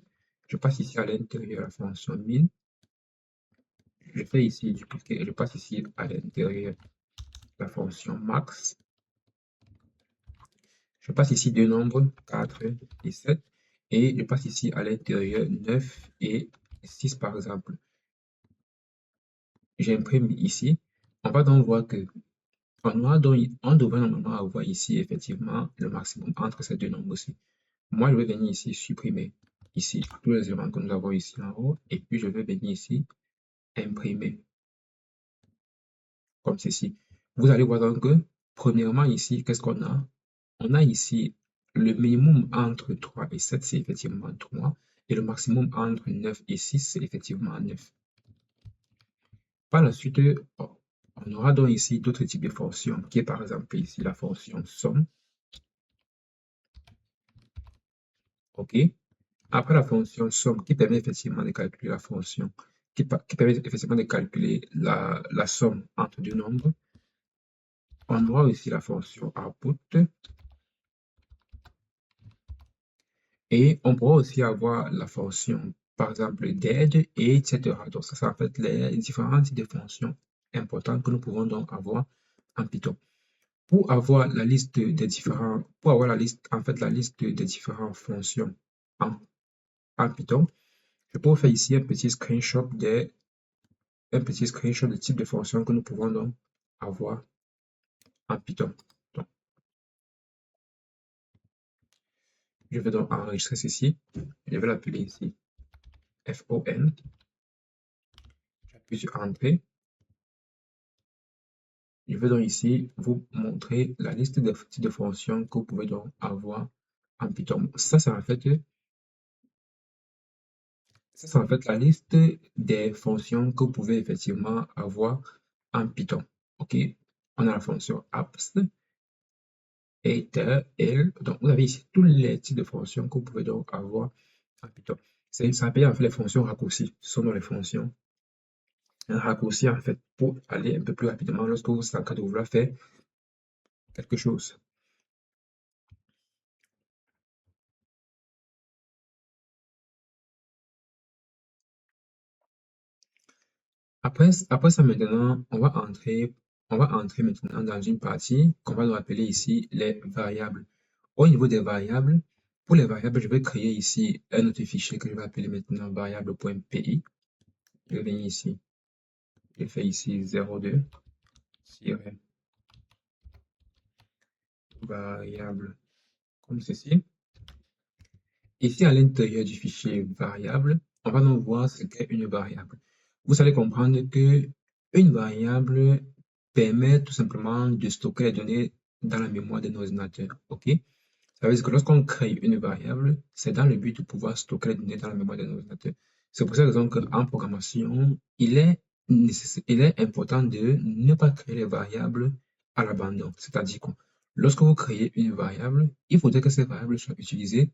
je passe ici à l'intérieur la fonction min, je fais ici dupliquer et je passe ici à l'intérieur la fonction max. Je passe ici deux nombres, 4 et 7, et je passe ici à l'intérieur 9 et 6 par exemple. J'imprime ici. On va donc voir que on devrait normalement avoir ici effectivement le maximum entre ces deux nombres-ci. Moi, je vais venir ici supprimer ici tous les éléments que nous avons ici en haut, et puis je vais venir ici imprimer comme ceci. Vous allez voir donc que, premièrement, ici, qu'est-ce qu'on a? On a ici le minimum entre 3 et 7, c'est effectivement 3. Et le maximum entre 9 et 6, c'est effectivement 9. Par la suite, on aura donc ici d'autres types de fonctions, qui est par exemple ici la fonction somme. OK. Après la fonction somme, qui permet effectivement de calculer la fonction, qui permet effectivement de calculer la somme entre deux nombres. On aura aussi la fonction output. Et on pourra aussi avoir la fonction, par exemple, d'aide, et etc. Donc, ça, c'est en fait les différents types de fonctions importantes que nous pouvons donc avoir en Python. Pour avoir la liste des différents, pour avoir la liste, en fait, la liste des différentes fonctions en Python, je peux vous faire ici un petit screenshot du type de fonction que nous pouvons donc avoir en Python. Donc, je vais donc enregistrer ceci. Je vais l'appeler ici fon. J'appuie sur Entrée. Je vais donc ici vous montrer la liste des types de fonctions que vous pouvez donc avoir en Python. Ça, c'est en fait la liste des fonctions que vous pouvez effectivement avoir en Python. OK? On a la fonction apps, iter, l. Donc, vous avez ici tous les types de fonctions que vous pouvez donc avoir en Python. Ça s'appelle en fait les fonctions raccourcis. Ce sont donc les fonctions raccourcis en fait pour aller un peu plus rapidement lorsque vous êtes en train de vouloir faire quelque chose. Après ça, maintenant, on va entrer maintenant dans une partie qu'on va nous appeler ici les variables. Au niveau des variables, pour les variables, je vais créer ici un autre fichier que je vais appeler maintenant variable.py. Je vais venir ici, je fais ici 02 variable comme ceci. Ici, à l'intérieur du fichier variable, on va donc voir ce qu'est une variable. Vous allez comprendre que une variable permet tout simplement de stocker les données dans la mémoire de nos ordinateurs. OK? Ça veut dire que lorsqu'on crée une variable, c'est dans le but de pouvoir stocker les données dans la mémoire de nos ordinateurs. C'est pour cette raison qu'en programmation, il est important de ne pas créer les variables à l'abandon. C'est-à-dire que lorsque vous créez une variable, il faudrait que cette variable soit utilisée.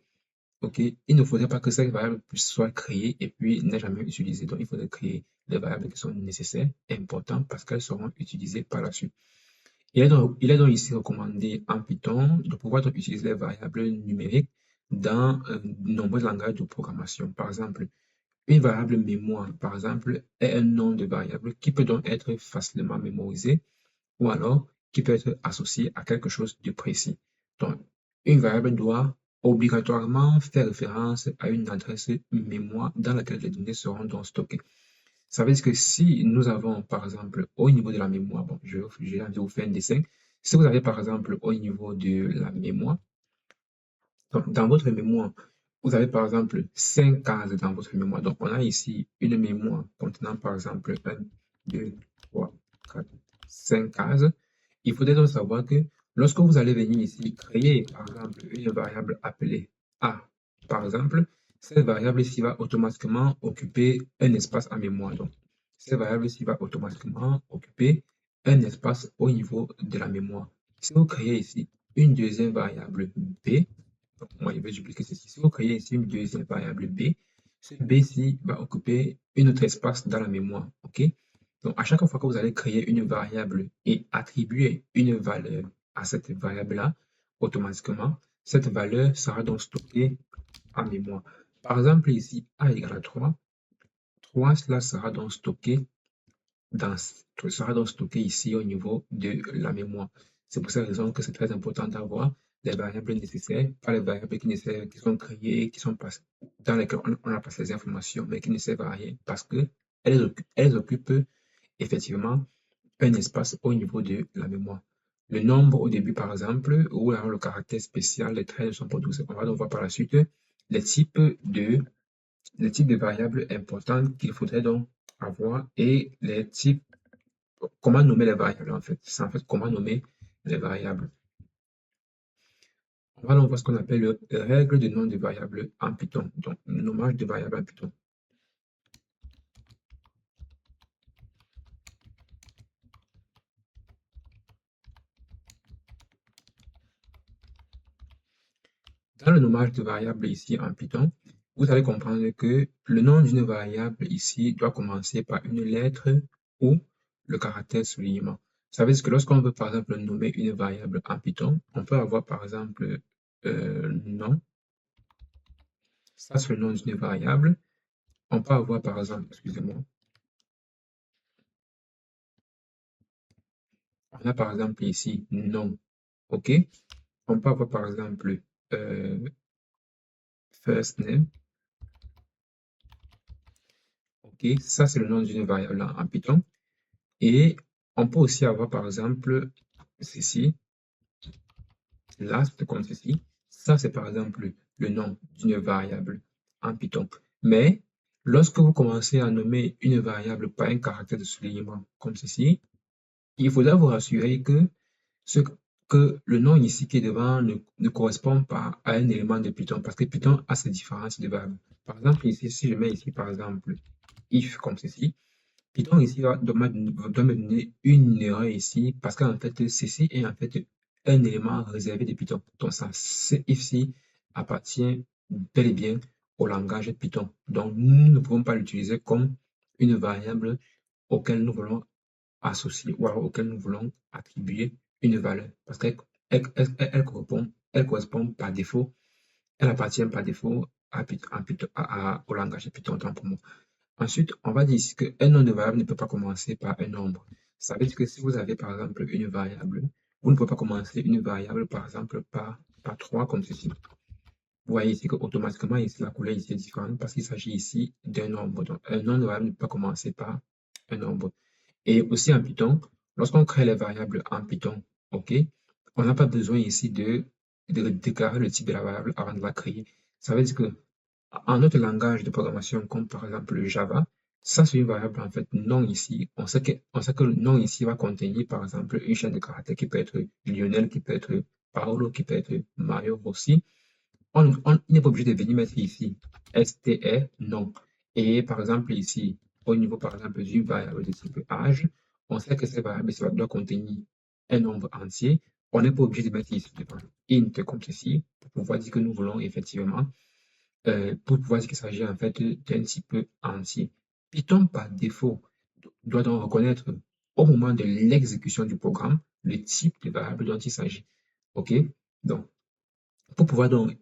OK, il ne faudrait pas que cette variable soit créée et puis n'est jamais utilisée. Donc, il faudrait créer les variables qui sont nécessaires et importantes parce qu'elles seront utilisées par la suite. Il est donc ici recommandé en Python de pouvoir donc utiliser les variables numériques dans de nombreux langages de programmation. Par exemple, une variable mémoire, par exemple, est un nom de variable qui peut donc être facilement mémorisé ou alors qui peut être associé à quelque chose de précis. Donc, une variable doit obligatoirement faire référence à une adresse mémoire dans laquelle les données seront donc stockées. Ça veut dire que si nous avons, par exemple, au niveau de la mémoire, bon, j'ai envie de vous faire un dessin. Si vous avez, par exemple, au niveau de la mémoire, donc dans votre mémoire, vous avez, par exemple, 5 cases dans votre mémoire. Donc, on a ici une mémoire contenant, par exemple, 1, 2, 3, 4, 5 cases. Il faudrait donc savoir que lorsque vous allez venir ici créer, par exemple, une variable appelée A, par exemple, cette variable ici va automatiquement occuper un espace en mémoire. Donc, cette variable ici va automatiquement occuper un espace au niveau de la mémoire. Si vous créez ici une deuxième variable B, donc moi je vais dupliquer ceci. Si vous créez ici une deuxième variable B, ce B-ci va occuper un autre espace dans la mémoire. OK? Donc, à chaque fois que vous allez créer une variable et attribuer une valeur à cette variable-là, automatiquement, cette valeur sera donc stockée en mémoire. Par exemple, ici, A égale à 3, 3, cela sera donc stocké sera donc stocké ici au niveau de la mémoire. C'est pour cette raison que c'est très important d'avoir les variables nécessaires, pas les variables qui sont créées, dans lesquelles on a passé les informations, mais qui ne servent à rien parce que elles occupent effectivement un espace au niveau de la mémoire. Le nombre au début, par exemple, ou alors le caractère spécial, les traits ne sont pas 12. On va donc voir par la suite les types de, les types de variables importantes qu'il faudrait donc avoir et les types, comment nommer les variables en fait. C'est en fait comment nommer les variables. On va donc voir ce qu'on appelle le règle de nom de variables en Python. Donc, nommage de variables en Python. Dans le nommage de variable ici en Python, vous allez comprendre que le nom d'une variable ici doit commencer par une lettre ou le caractère soulignement. Ça veut dire que lorsqu'on veut par exemple nommer une variable en Python, on peut avoir par exemple nom, ça c'est le nom d'une variable. On peut avoir par exemple, excusez-moi, on a par exemple ici nom, ok. On peut avoir par exemple first name, ok. Ça c'est le nom d'une variable en Python. Et on peut aussi avoir par exemple ceci, last comme ceci. Ça, c'est par exemple le nom d'une variable en Python. Mais lorsque vous commencez à nommer une variable par un caractère de soulignement comme ceci, il faudra vous rassurer que, que le nom ici qui est devant ne correspond pas à un élément de Python parce que Python a ses différences de variables. Par exemple, ici, si je mets ici par exemple if comme ceci, Python ici doit me donner une erreur ici parce qu'en fait, ceci est en fait un élément réservé de Python. Donc, ça, ici appartient bel et bien au langage Python. Donc, nous ne pouvons pas l'utiliser comme une variable auquel nous voulons associer ou alors auquel nous voulons attribuer une valeur parce qu'elle correspond par défaut, elle appartient par défaut au langage Python, autant pour moi. Ensuite, on va dire ici qu'un nom de variable ne peut pas commencer par un nombre. Ça veut dire que si vous avez par exemple une variable, vous ne pouvez pas commencer une variable par exemple par 3 comme ceci. Vous voyez ici qu'automatiquement ici la couleur ici est différente parce qu'il s'agit ici d'un nombre. Donc un nom de variable ne peut pas commencer par un nombre. Et aussi en Python, lorsqu'on crée les variables en Python, ok, on n'a pas besoin ici de déclarer le type de la variable avant de la créer. Ça veut dire que en notre langage de programmation, comme par exemple le Java, ça c'est une variable en fait non ici. On sait que le non ici va contenir par exemple une chaîne de caractères qui peut être Lionel, qui peut être Paolo, qui peut être Mario aussi. Il n'est pas obligé de venir mettre ici str non. Et par exemple ici, au niveau par exemple d'une variable de type âge, on sait que cette variable doit contenir un nombre entier. On n'est pas obligé de mettre ici devant int comme ceci pour pouvoir dire que nous voulons effectivement pour pouvoir dire qu'il s'agit en fait d'un type entier. Python, par défaut, doit donc reconnaître au moment de l'exécution du programme le type de variable dont il s'agit. OK? Donc, pour pouvoir donc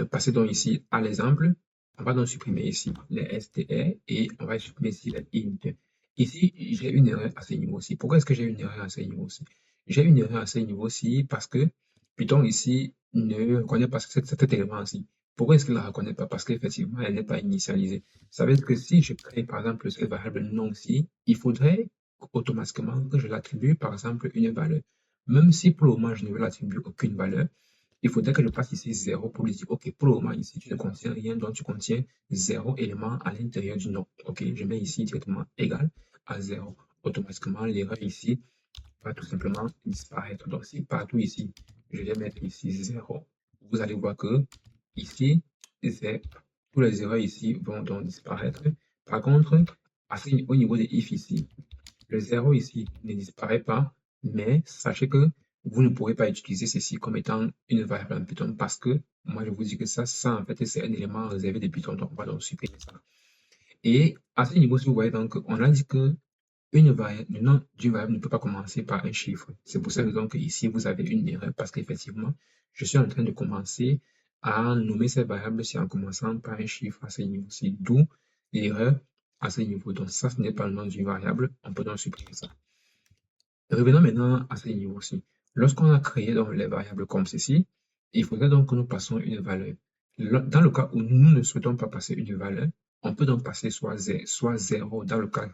passer donc ici à l'exemple, on va donc supprimer ici les str et on va supprimer ici les int. Ici, j'ai une erreur à ce niveau-ci. Pourquoi est-ce que j'ai une erreur à ce niveau-ci? J'ai une erreur à ce niveau-ci parce que Python ici ne reconnaît pas cet élément-ci. Pourquoi est-ce qu'il ne la reconnaît pas? Parce qu'effectivement, elle n'est pas initialisée. Ça veut dire que si je crée par exemple cette variable non-ci, il faudrait automatiquement que je l'attribue par exemple une valeur. Même si pour le moment je ne veux l'attribuer aucune valeur, il faudrait que je passe ici 0 pour lui dire, OK, pour le moment, ici, tu ne contiens rien, donc tu contiens 0 élément à l'intérieur du nom. OK, je mets ici directement égal à 0. Automatiquement, l'erreur ici va tout simplement disparaître. Donc, si partout ici, je vais mettre ici 0, vous allez voir que ici, tous les erreurs ici vont donc disparaître. Par contre, au niveau de if ici, le 0 ici ne disparaît pas, mais sachez que vous ne pourrez pas utiliser ceci comme étant une variable en Python parce que moi je vous dis que ça en fait c'est un élément réservé de Python, donc on va donc supprimer ça. Et à ce niveau-ci, vous voyez donc on a dit que le nom d'une variable ne peut pas commencer par un chiffre. C'est pour cette raison que ici vous avez une erreur parce qu'effectivement je suis en train de commencer à nommer cette variable-ci en commençant par un chiffre à ce niveau-ci, d'où l'erreur à ce niveau. Donc ça, ce n'est pas le nom d'une variable, on peut donc supprimer ça. Revenons maintenant à ce niveau-ci. Lorsqu'on a créé donc les variables comme ceci, il faudrait donc que nous passions une valeur. Dans le cas où nous ne souhaitons pas passer une valeur, on peut donc passer soit 0 dans le cas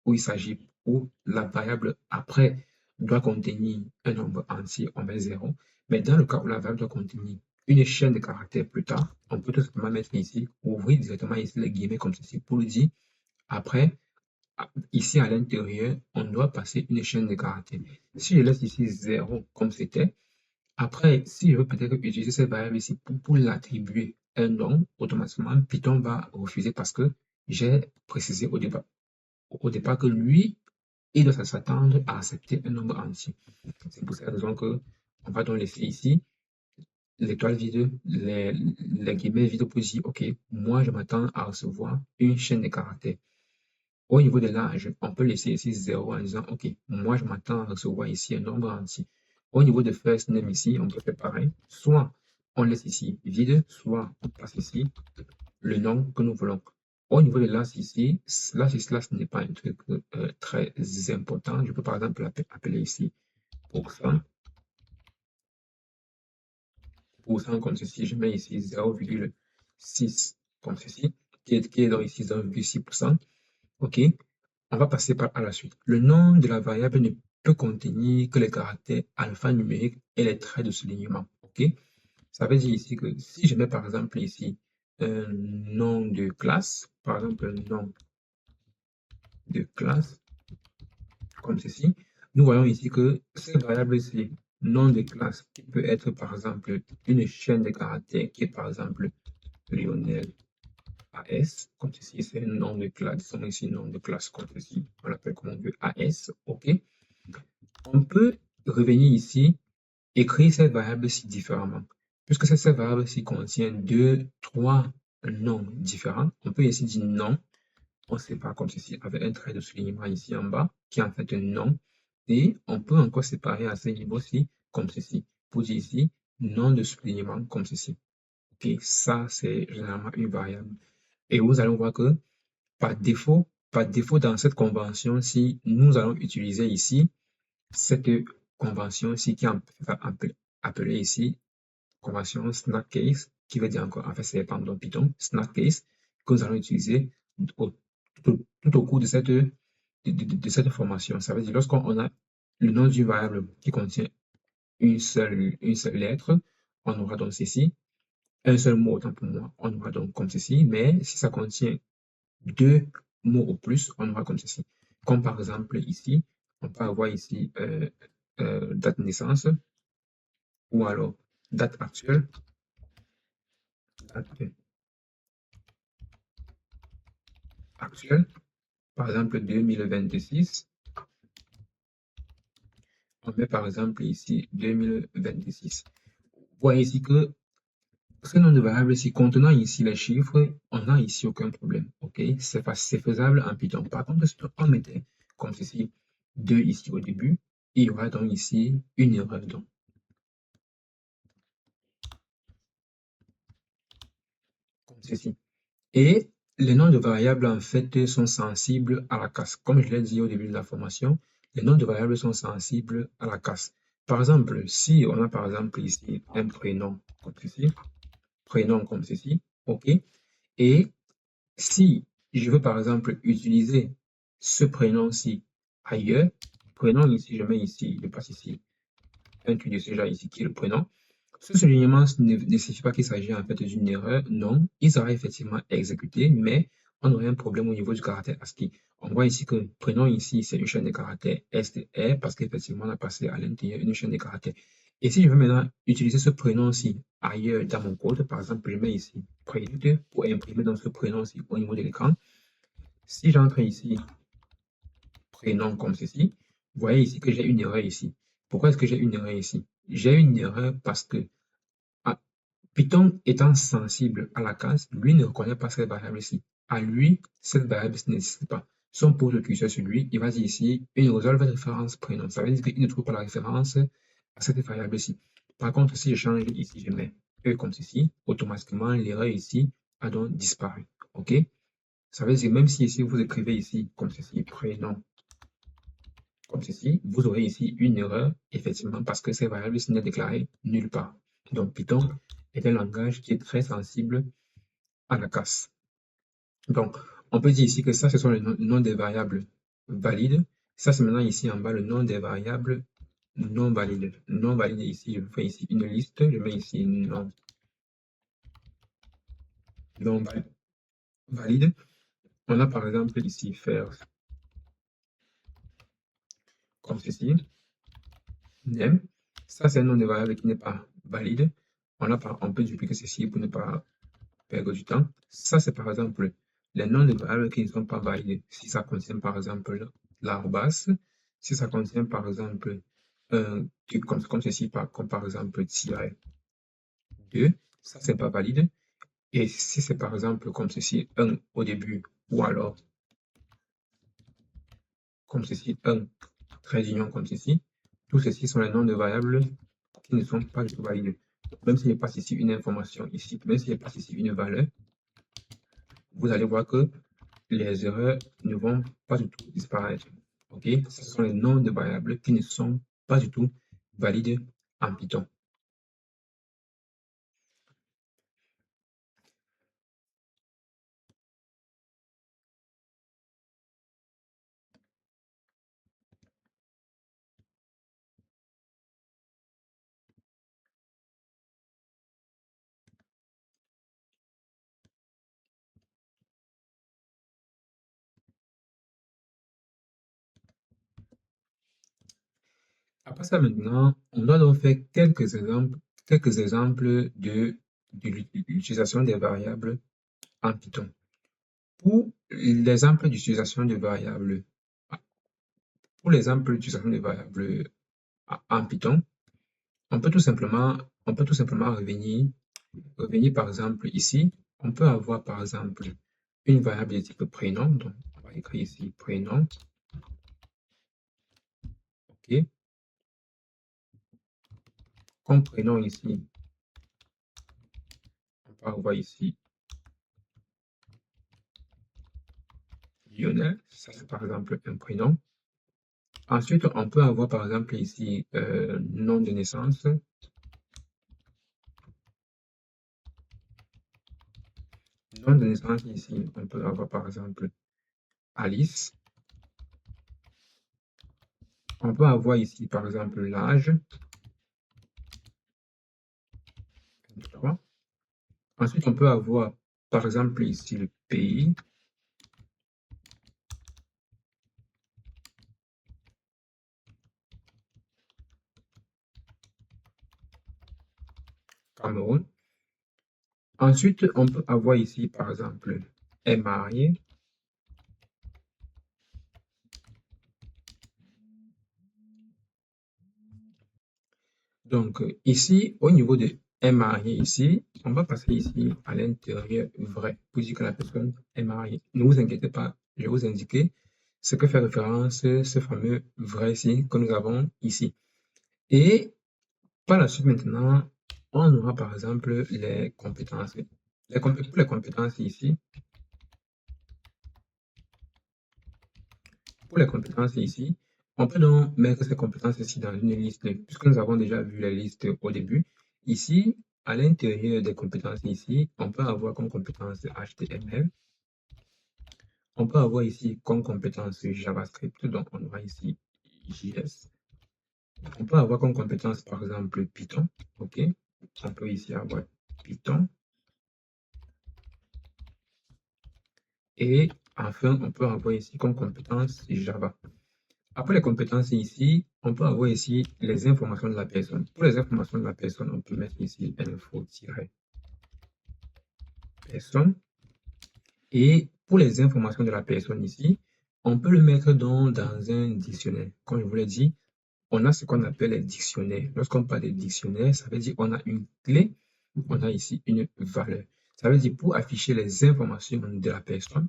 où il s'agit où la variable après doit contenir un nombre entier, on met 0. Mais dans le cas où la variable doit contenir une chaîne de caractères plus tard, on peut tout simplement mettre ici, ouvrir directement ici les guillemets comme ceci pour lui dire après ici à l'intérieur, on doit passer une chaîne de caractères. Si je laisse ici 0 comme c'était, après, si je veux peut-être utiliser cette variable ici pour l'attribuer un nom, automatiquement, Python va refuser parce que j'ai précisé au départ que lui, il doit s'attendre à accepter un nombre entier. C'est pour cette raison que on va donc laisser ici l'étoile vide, les guillemets vides pour dire, OK, moi, je m'attends à recevoir une chaîne de caractères. Au niveau de l'âge, on peut laisser ici 0 en disant, OK, moi je m'attends à recevoir ici un nombre entier. Au niveau de first name ici, on peut faire pareil. Soit on laisse ici vide, soit on passe ici le nom que nous voulons. Au niveau de last ici, slash et slash n'est pas un truc très important. Je peux par exemple appeler ici %, comme ceci. Je mets ici 0,6 comme ceci, qui est donc ici 0,6%. OK. On va passer à la suite. Le nom de la variable ne peut contenir que les caractères alphanumériques et les traits de soulignement. OK? Ça veut dire ici que si je mets par exemple ici un nom de classe, par exemple un nom de classe, comme ceci, nous voyons ici que cette variable ici, nom de classe, qui peut être par exemple une chaîne de caractères, qui est par exemple Lionel AS, comme ceci, c'est un nom de classe, disons ici nom de classe comme ceci, on l'appelle comme on veut AS, OK? On peut revenir ici, écrire cette variable-ci différemment. Puisque cette variable-ci contient 2, 3 noms différents, on peut ici dire nom, on sépare comme ceci, avec un trait de soulignement ici en bas, qui est en fait un nom. Et on peut encore séparer à ce niveau-ci, comme ceci, pour dire ici, nom de soulignement, comme ceci. Ok, ça c'est généralement une variable. Et vous allez voir que par défaut, dans cette convention-ci, nous allons utiliser ici cette convention-ci qui est appelée ici convention snapcase, qui veut dire encore, en fait, c'est pardon, Python, snapcase, que nous allons utiliser au, tout au cours de cette formation. Ça veut dire lorsqu'on a le nom d'une variable qui contient une seule lettre, on aura donc ceci. Un seul mot, autant pour moi, on aura donc comme ceci. Mais si ça contient deux mots au plus, on aura comme ceci. Comme par exemple ici, on peut avoir ici date de naissance ou alors date actuelle, date actuelle, par exemple 2026. On met par exemple ici 2026. Vous voyez ici que ce nom de variable ici contenant ici les chiffres, on n'a ici aucun problème. Ok, c'est faisable en Python. Par contre, si on mettait comme ceci 2 ici au début, il y aura donc ici une erreur. Donc, comme ceci. Et les noms de variables, en fait, sont sensibles à la casse. Comme je l'ai dit au début de la formation, les noms de variables sont sensibles à la casse. Par exemple, si on a par exemple ici un prénom comme ceci, ok, et si je veux par exemple utiliser ce prénom-ci ailleurs, prénom ici, je mets ici, je passe ici un truc de ce genre ici qui est le prénom. Ce soulignement ne signifie pas qu'il s'agit en fait d'une erreur, non, il sera effectivement exécuté, mais on aurait un problème au niveau du caractère ASCII. On voit ici que prénom ici, c'est une chaîne de caractères STR parce qu'effectivement on a passé à l'intérieur une chaîne de caractères. Et si je veux maintenant utiliser ce prénom-ci ailleurs dans mon code, par exemple, je mets ici prélude pour imprimer dans ce prénom-ci au niveau de l'écran. Si j'entre ici prénom comme ceci, vous voyez ici que j'ai une erreur ici. Pourquoi est-ce que j'ai une erreur ici? J'ai une erreur parce que ah, Python étant sensible à la casse, lui ne reconnaît pas cette variable-ci. À lui, cette variable n'existe pas. Si on pose le curseur sur lui, il va dire ici une resolve référence prénom. Ça veut dire qu'il ne trouve pas la référence à cette variable-ci. Par contre, si je change ici, je mets E comme ceci, automatiquement l'erreur ici a donc disparu. OK? Ça veut dire même si ici vous écrivez ici comme ceci, prénom comme ceci, vous aurez ici une erreur, effectivement, parce que cette variable n'est déclarée nulle part. Donc, Python est un langage qui est très sensible à la casse. Donc, on peut dire ici que ça, ce sont les noms des variables valides. Ça, c'est maintenant ici en bas le nom des variables non valides. Non valides ici, je fais ici une liste, je mets ici non valide. On a par exemple ici faire comme ceci, name. Ça, c'est un nom de variable qui n'est pas valide. On peut dupliquer ceci pour ne pas perdre du temps. Ça, c'est par exemple les noms de variables qui ne sont pas validés. Si ça contient par exemple l'arrobas, si ça contient par exemple comme ceci, comme par exemple tiret 2, ça c'est pas valide. Et si c'est par exemple comme ceci, 1 au début, ou alors comme ceci, 1 trait d'union comme ceci, tous ceci sont les noms de variables qui ne sont pas du tout validés. Même s'il passe ici une information ici, même s'il passe ici une valeur, vous allez voir que les erreurs ne vont pas du tout disparaître. Ok, ce sont les noms de variables qui ne sont pas du tout valides en Python. Après ça, maintenant, on doit donc faire quelques exemples de l'utilisation des variables en Python. Pour l'exemple d'utilisation de variables, pour l'exemple d'utilisation de variables en Python, on peut tout simplement revenir par exemple ici. On peut avoir par exemple une variable de type prénom. Donc, on va écrire ici prénom. OK. Comme prénom ici, on peut avoir ici Lionel, ça c'est par exemple un prénom. Ensuite, on peut avoir par exemple ici nom de naissance. Nom de naissance ici, on peut avoir par exemple Alice. On peut avoir ici par exemple l'âge. 23. Ensuite, on peut avoir par exemple ici le pays. Cameroun. Ensuite, on peut avoir ici par exemple est marié. Donc ici, au niveau de est marié ici, on va passer ici à l'intérieur vrai pour dire que la personne est mariée. Ne vous inquiétez pas, je vais vous indiquer ce que fait référence ce fameux vrai ici que nous avons ici. Et par la suite maintenant, on aura par exemple les compétences. Pour les compétences ici, on peut donc mettre ces compétences ici dans une liste, puisque nous avons déjà vu la liste au début. Ici, à l'intérieur des compétences ici, on peut avoir comme compétence HTML. On peut avoir ici comme compétence JavaScript, donc on aura ici JS. On peut avoir comme compétence par exemple Python, ok. On peut ici avoir Python. Et enfin, on peut avoir ici comme compétence Java. Après les compétences ici, on peut avoir ici les informations de la personne. Pour les informations de la personne, on peut mettre ici info-personne. Et pour les informations de la personne ici, on peut le mettre dans un dictionnaire. Comme je vous l'ai dit, on a ce qu'on appelle les dictionnaires. Lorsqu'on parle de dictionnaire, ça veut dire qu'on a une clé, on a ici une valeur. Ça veut dire pour afficher les informations de la personne,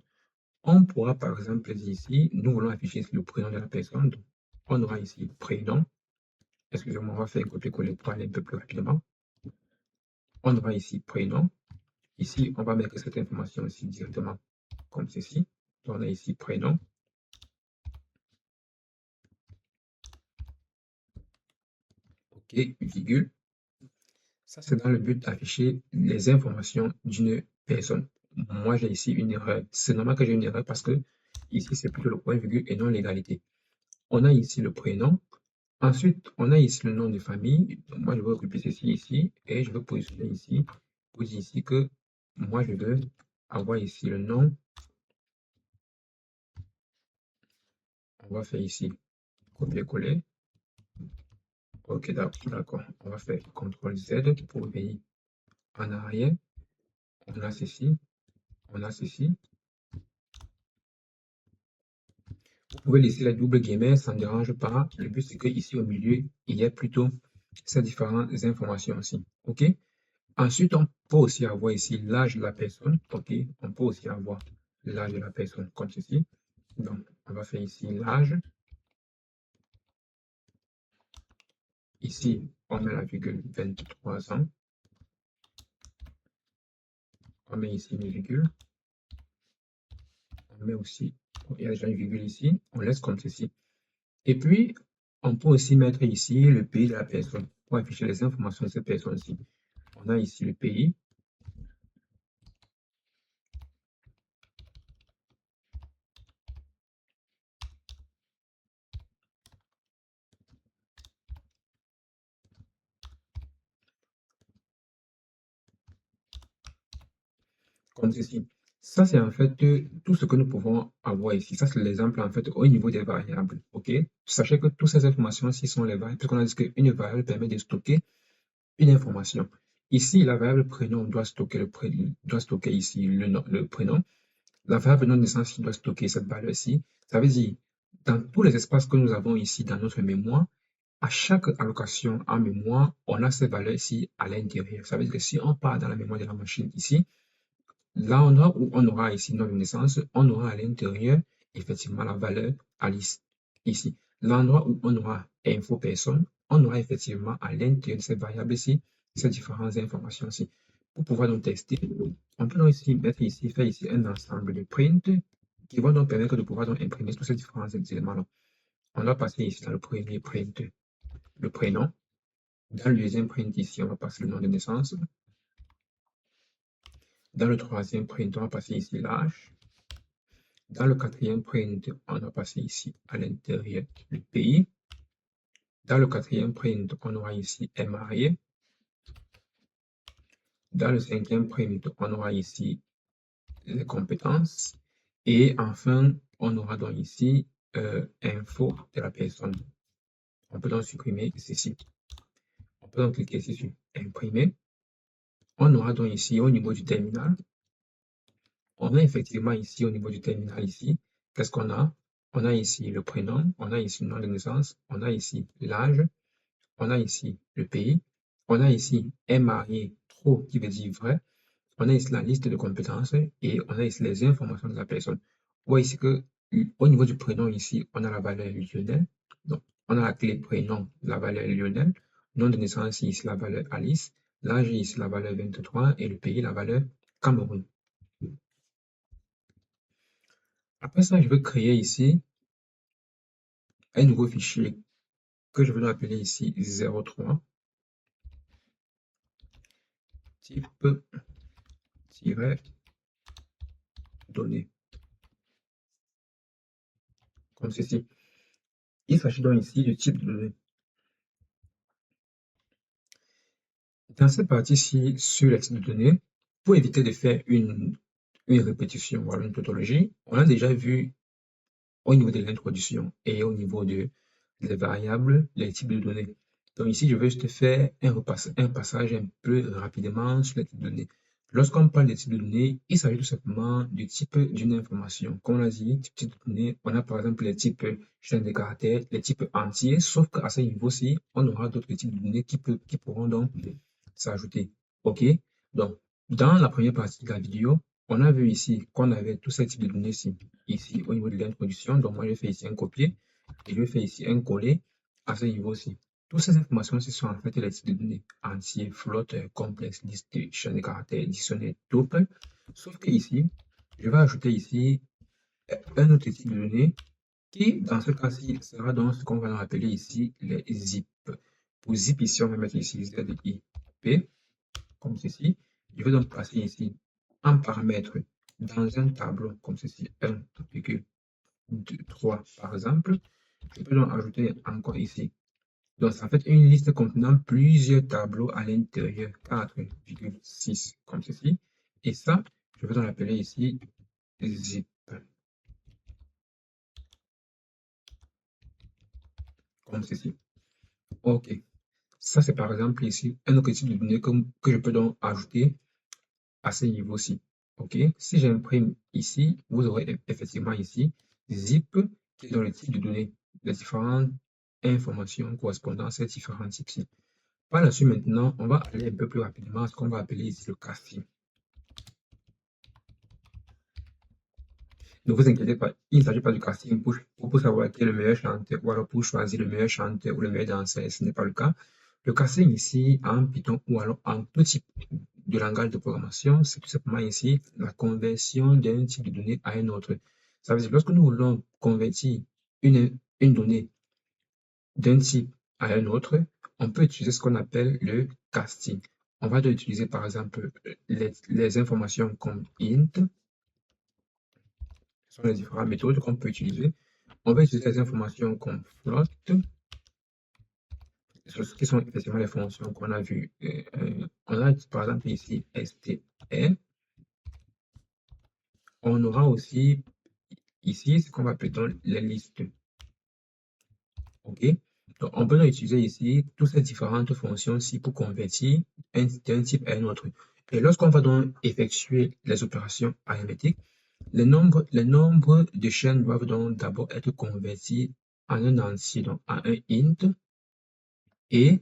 on pourra par exemple dire ici, nous voulons afficher le prénom de la personne. Donc, on aura ici prénom. Excusez-moi, on va faire copier-coller pour aller un peu plus rapidement. On aura ici prénom. Ici, on va mettre cette information ici directement comme ceci. Donc, on a ici prénom. OK, virgule. Ça, c'est dans le but d'afficher les informations d'une personne. Moi, j'ai ici une erreur. C'est normal que j'ai une erreur parce que ici, c'est plutôt le point virgule et non l'égalité. On a ici le prénom. Ensuite, on a ici le nom de famille. Donc, moi, je vais occuper ceci ici et je vais positionner ici pour dire ici que moi, je veux avoir ici le nom. On va faire ici copier-coller. Ok, d'accord. On va faire CTRL Z pour revenir en arrière. On a ceci. On a ceci. Vous pouvez laisser la double guillemets, ça ne dérange pas. Le but, c'est qu'ici au milieu, il y a plutôt ces différentes informations aussi. OK? Ensuite, on peut aussi avoir ici l'âge de la personne. OK? On peut aussi avoir l'âge de la personne comme ceci. Donc, on va faire ici l'âge. Ici, on met la virgule 23 ans. On met ici une virgule. On met aussi, il y a déjà une virgule ici. On laisse comme ceci. Et puis, on peut aussi mettre ici le pays de la personne pour afficher les informations de cette personne-ci. On a ici le pays. Comme ceci. Ça, c'est en fait tout ce que nous pouvons avoir ici. Ça, c'est l'exemple en fait au niveau des variables. OK? Sachez que toutes ces informations-ci sont les variables, puisqu'on a dit qu'une variable permet de stocker une information. Ici, la variable prénom doit stocker ici le prénom. La variable nom de naissance doit stocker cette valeur-ci. Ça veut dire, dans tous les espaces que nous avons ici dans notre mémoire, à chaque allocation en mémoire, on a ces valeurs-ci à l'intérieur. Ça veut dire que si on part dans la mémoire de la machine ici, l'endroit où on aura ici nom de naissance, on aura à l'intérieur effectivement la valeur Alice ici. L'endroit où on aura info personne, on aura effectivement à l'intérieur de cette variable ici, ces différentes informations ici. Pour pouvoir donc tester, on peut donc ici mettre ici, faire ici un ensemble de print qui vont donc permettre de pouvoir donc imprimer tous ces différents éléments-là. On va passer ici dans le premier print le prénom. Dans le deuxième print ici, on va passer le nom de naissance. Dans le troisième print, on va passer ici l'âge. Dans le quatrième print, on va passer ici à l'intérieur le pays. Dans le quatrième print, on aura ici est marié. Dans le cinquième print, on aura ici les compétences. Et enfin, on aura donc ici info de la personne. On peut donc supprimer ceci. On peut donc cliquer ici sur imprimer. On aura donc ici au niveau du terminal. On a effectivement ici au niveau du terminal ici, qu'est-ce qu'on a? On a ici le prénom, on a ici le nom de naissance, on a ici l'âge, on a ici le pays, on a ici est marié, trop qui veut dire vrai, on a ici la liste de compétences et on a ici les informations de la personne. On voit ici que au niveau du prénom ici, on a la valeur Lionel. Donc, on a la clé prénom, la valeur Lionel, nom de naissance ici, la valeur Alice, l'âge ici, la valeur 23 et le pays, la valeur Cameroun. Après ça, je vais créer ici un nouveau fichier que je vais appeler ici 03 type-données, comme ceci. Il s'agit donc ici du type de données. Dans cette partie-ci, sur les types de données, pour éviter de faire une répétition, voilà une tautologie, on a déjà vu au niveau de l'introduction et au niveau des variables, les types de données. Donc ici, je vais juste faire un passage un peu rapidement sur les types de données. Lorsqu'on parle des types de données, il s'agit tout simplement du type d'une information. Comme on l'a dit, type de données, on a par exemple les types chaîne de caractères, les types entiers, sauf qu'à ce niveau-ci, on aura d'autres types de données qui pourront donc s'ajouter. OK? Donc, dans la première partie de la vidéo, on a vu ici qu'on avait tous ces types de données ici au niveau de l'introduction. Donc, moi, je fais ici un copier et je fais ici un coller à ce niveau-ci. Toutes ces informations, ce sont en fait les types de données entiers, flotte, complexe, liste, chaîne de caractères, dictionnaire, tuple. Sauf que ici, je vais ajouter ici un autre type de données qui, dans ce cas-ci, sera donc ce qu'on va appeler ici les zip. Pour zip ici, on va mettre ici ZIP, comme ceci. Je vais donc passer ici un paramètre dans un tableau comme ceci, 1,3 par exemple. Je peux donc ajouter encore ici. Donc, ça fait une liste contenant plusieurs tableaux à l'intérieur, 4,6 comme ceci. Et ça, je vais donc l'appeler ici zip. Comme ceci. OK. Ça, c'est par exemple ici un autre type de données que je peux donc ajouter à ce niveau-ci. OK. Si j'imprime ici, vous aurez effectivement ici zip qui est dans le type de données, les différentes informations correspondant à ces différents types-ci. Par la suite, maintenant, on va aller un peu plus rapidement à ce qu'on va appeler ici le casting. Ne vous inquiétez pas, il ne s'agit pas du casting pour savoir qui est le meilleur chanteur ou alors pour choisir le meilleur chanteur ou le meilleur danseur. Ce n'est pas le cas. Le casting ici en Python ou alors en tout type de langage de programmation, c'est tout simplement ici la conversion d'un type de données à un autre. Ça veut dire que lorsque nous voulons convertir une donnée d'un type à un autre, on peut utiliser ce qu'on appelle le casting. On va utiliser par exemple les informations comme int, ce sont les différentes méthodes qu'on peut utiliser. On va utiliser les informations comme float, qui sont effectivement les fonctions qu'on a vues. On a par exemple ici str. On aura aussi ici ce qu'on va appeler dans les listes. OK? Donc, on peut utiliser ici toutes ces différentes fonctions-ci pour convertir d'un type à un autre. Et lorsqu'on va donc effectuer les opérations arithmétiques, les nombres de chaînes doivent donc d'abord être convertis en un entier, donc à un int et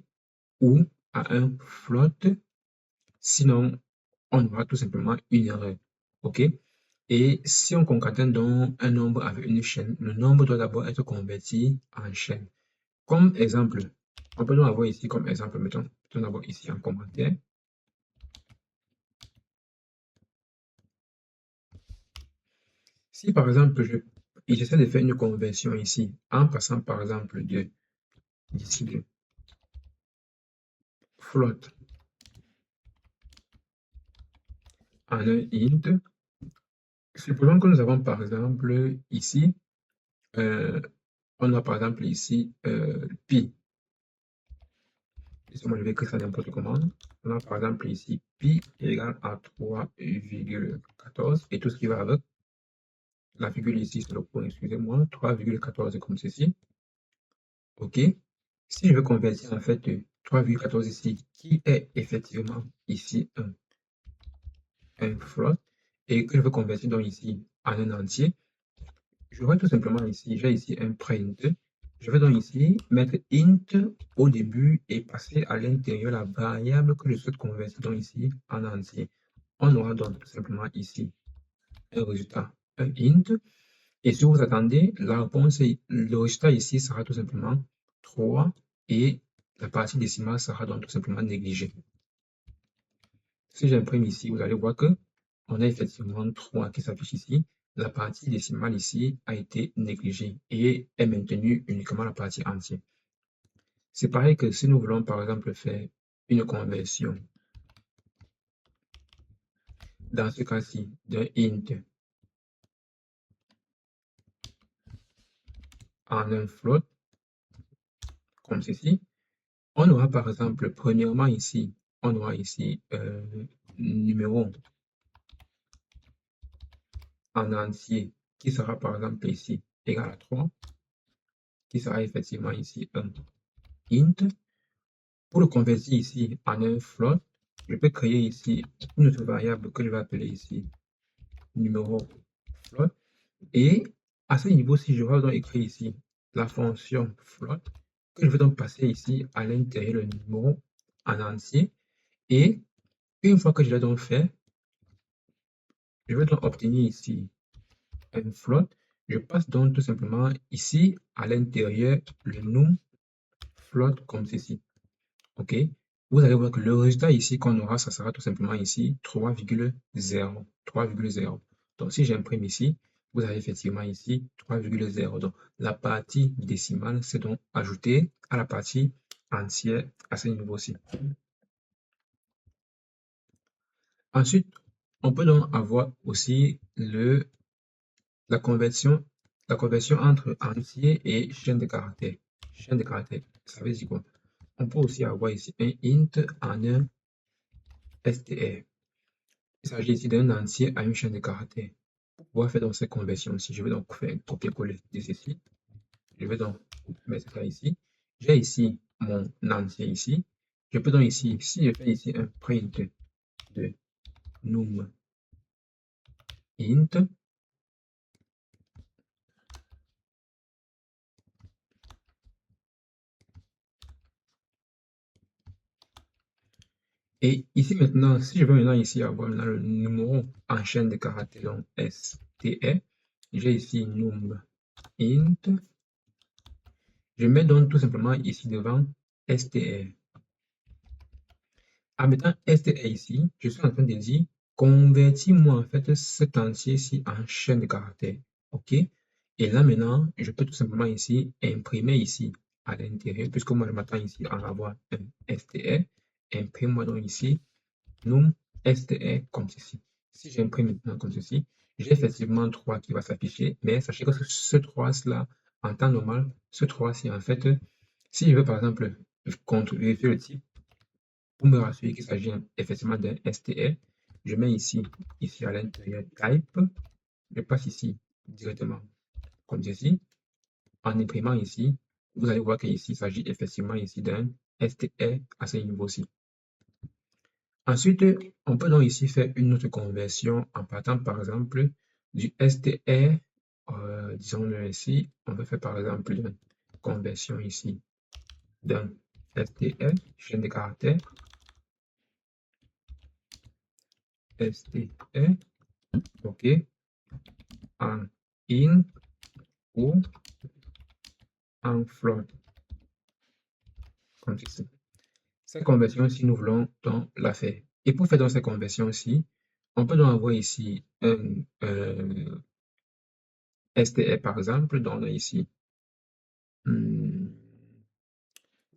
ou à un float. Sinon, on aura tout simplement une erreur. OK? Et si on concatène donc un nombre avec une chaîne, le nombre doit d'abord être converti en chaîne. Comme exemple, on peut donc avoir ici comme exemple, mettons d'abord ici en commentaire. Si par exemple, j'essaie de faire une conversion ici, en passant par exemple d'ici de float en un int, supposons que nous avons par exemple ici, on a par exemple ici pi. Moi, je vais écrire ça n'importe comment. On a par exemple ici pi égale à 3,14 et tout ce qui va avec. La virgule ici, c'est le point, excusez-moi, 3,14 comme ceci. OK. Si je veux convertir en fait 3,14 ici, qui est effectivement ici un float, et que je veux convertir donc ici en un entier, je vais tout simplement ici, j'ai ici un print. Je vais donc ici mettre int au début et passer à l'intérieur la variable que je souhaite convertir donc ici en entier. On aura donc tout simplement ici un résultat, un int. Et si vous attendez, la réponse, le résultat ici sera tout simplement 3 et la partie décimale sera donc tout simplement négligée. Si j'imprime ici, vous allez voir que on a effectivement 3 qui s'affiche ici. La partie décimale ici a été négligée et est maintenue uniquement la partie entière. C'est pareil que si nous voulons par exemple faire une conversion, dans ce cas-ci, d'un int en un float, comme ceci, on aura par exemple, premièrement ici, on aura ici numéro en entier qui sera par exemple ici égal à 3, qui sera effectivement ici un int. Pour le convertir ici en un float, je peux créer ici une autre variable que je vais appeler ici numéro float. Et à ce niveau-ci, je vais donc écrire ici la fonction float que je vais donc passer ici à l'intérieur le numéro en entier. Et une fois que je l'ai donc fait, je vais donc obtenir ici un float. Je passe donc tout simplement ici à l'intérieur le num float comme ceci. OK? Vous allez voir que le résultat ici qu'on aura, ça sera tout simplement ici 3,0. 3,0. Donc si j'imprime ici, vous avez effectivement ici 3,0. Donc la partie décimale c'est donc ajoutée à la partie entière à ce niveau-ci. Ensuite, on peut donc avoir aussi la conversion entre entier et chaîne de caractères. Chaîne de caractères, ça veut dire quoi? On peut aussi avoir ici un int en un str. Il s'agit ici d'un entier à une chaîne de caractères. Pour pouvoir faire donc cette conversion-ci, je vais donc faire un copier-coller de ceci. Je vais donc mettre ça ici. J'ai ici mon entier ici. Je peux donc ici, si je fais ici un print de num int, et ici maintenant, si je veux maintenant ici avoir maintenant le numéro en chaîne de caractères, donc str, j'ai ici num int. Je mets donc tout simplement ici devant str. En mettant str ici, je suis en train de dire convertis-moi en fait cet entier-ci en chaîne de caractères. OK? Et là maintenant, je peux tout simplement ici imprimer ici à l'intérieur, puisque moi je m'attends ici à avoir un str. Imprime-moi donc ici num str comme ceci. Si j'imprime maintenant comme ceci, j'ai effectivement 3 qui va s'afficher, mais sachez que ce 3-là, en temps normal, ce 3-ci, en fait, si je veux par exemple vérifier le type, pour me rassurer qu'il s'agit effectivement d'un str, je mets ici à l'intérieur type, je passe ici directement comme ceci. En imprimant ici, vous allez voir qu'ici, il s'agit effectivement ici d'un str à ce niveau-ci. Ensuite, on peut donc ici faire une autre conversion en partant par exemple du str, disons-le ici, on peut faire par exemple une conversion ici d'un str, chaîne de caractères, str, OK, en int ou en float, comme ceci. Cette conversion-ci, nous voulons donc la faire. Et pour faire donc cette conversion-ci, on peut donc avoir ici STR par exemple, donc on a ici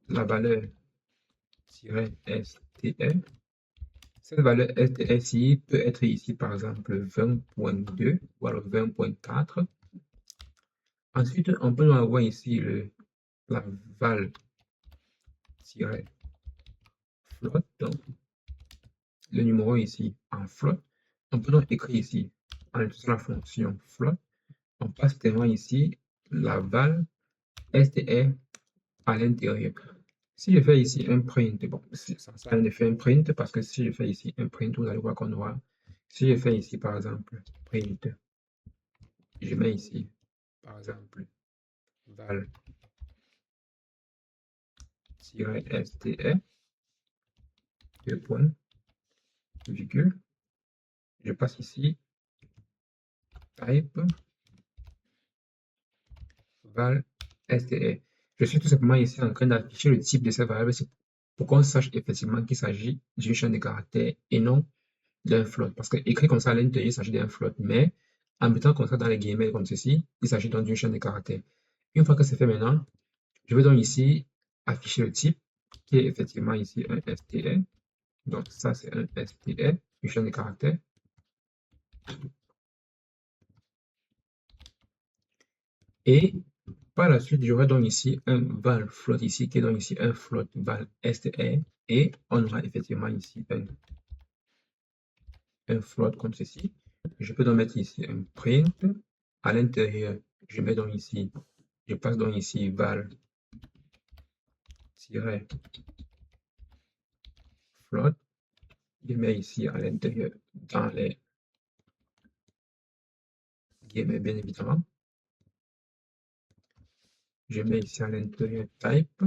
la valeur -STR. Cette valeur STR ici peut être ici par exemple 20.2 ou alors 20.4. Ensuite, on peut avoir ici la val-float, donc le numéro ici en float. On peut donc écrire ici en utilisant la fonction float. On passe tellement ici la val STR à l'intérieur. Si je fais ici un print, bon, ça a un effet un print parce que si je fais ici un print, vous allez voir qu'on aura. Si je fais ici par exemple print, je mets ici par exemple val -str, deux points, virgule, je passe ici type val str. Je suis tout simplement ici en train d'afficher le type de cette variable pour qu'on sache effectivement qu'il s'agit d'une chaîne de caractères et non d'un float. Parce que écrit comme ça à l'intérieur, il s'agit d'un float, mais en mettant comme ça dans les guillemets comme ceci, il s'agit donc d'une chaîne de caractères. Une fois que c'est fait maintenant, je vais donc ici afficher le type qui est effectivement ici un str. Donc ça c'est un str, une chaîne de caractères. Et par la suite, j'aurai donc ici un val float ici, qui est donc ici un float val str. Et on aura effectivement ici un float comme ceci. Je peux donc mettre ici un print. À l'intérieur, je mets donc ici, je passe donc ici val float. Je mets ici à l'intérieur dans les guillemets bien évidemment. Je mets ici à l'intérieur type.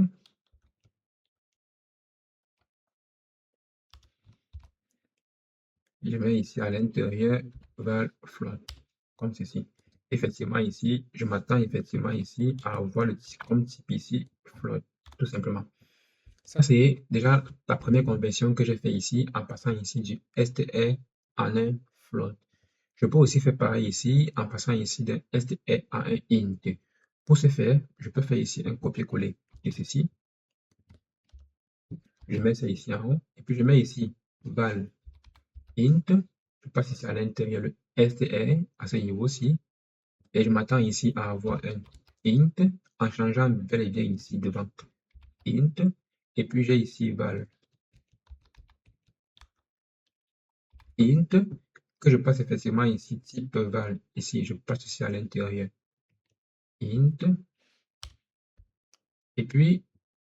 Je mets ici à l'intérieur val float comme ceci. Effectivement ici, je m'attends effectivement ici à avoir le type comme type ici float tout simplement. Ça c'est déjà la première conversion que j'ai fait ici en passant ici du str en un float. Je peux aussi faire pareil ici en passant ici d'un str à un int. Pour ce faire, je peux faire ici un copier-coller de ceci. Je mets ça ici en haut et puis je mets ici val int. Je passe ici à l'intérieur le str à ce niveau-ci et je m'attends ici à avoir un int en changeant bel et bien ici devant int et puis j'ai ici val int que je passe effectivement ici type val ici je passe ici à l'intérieur int et puis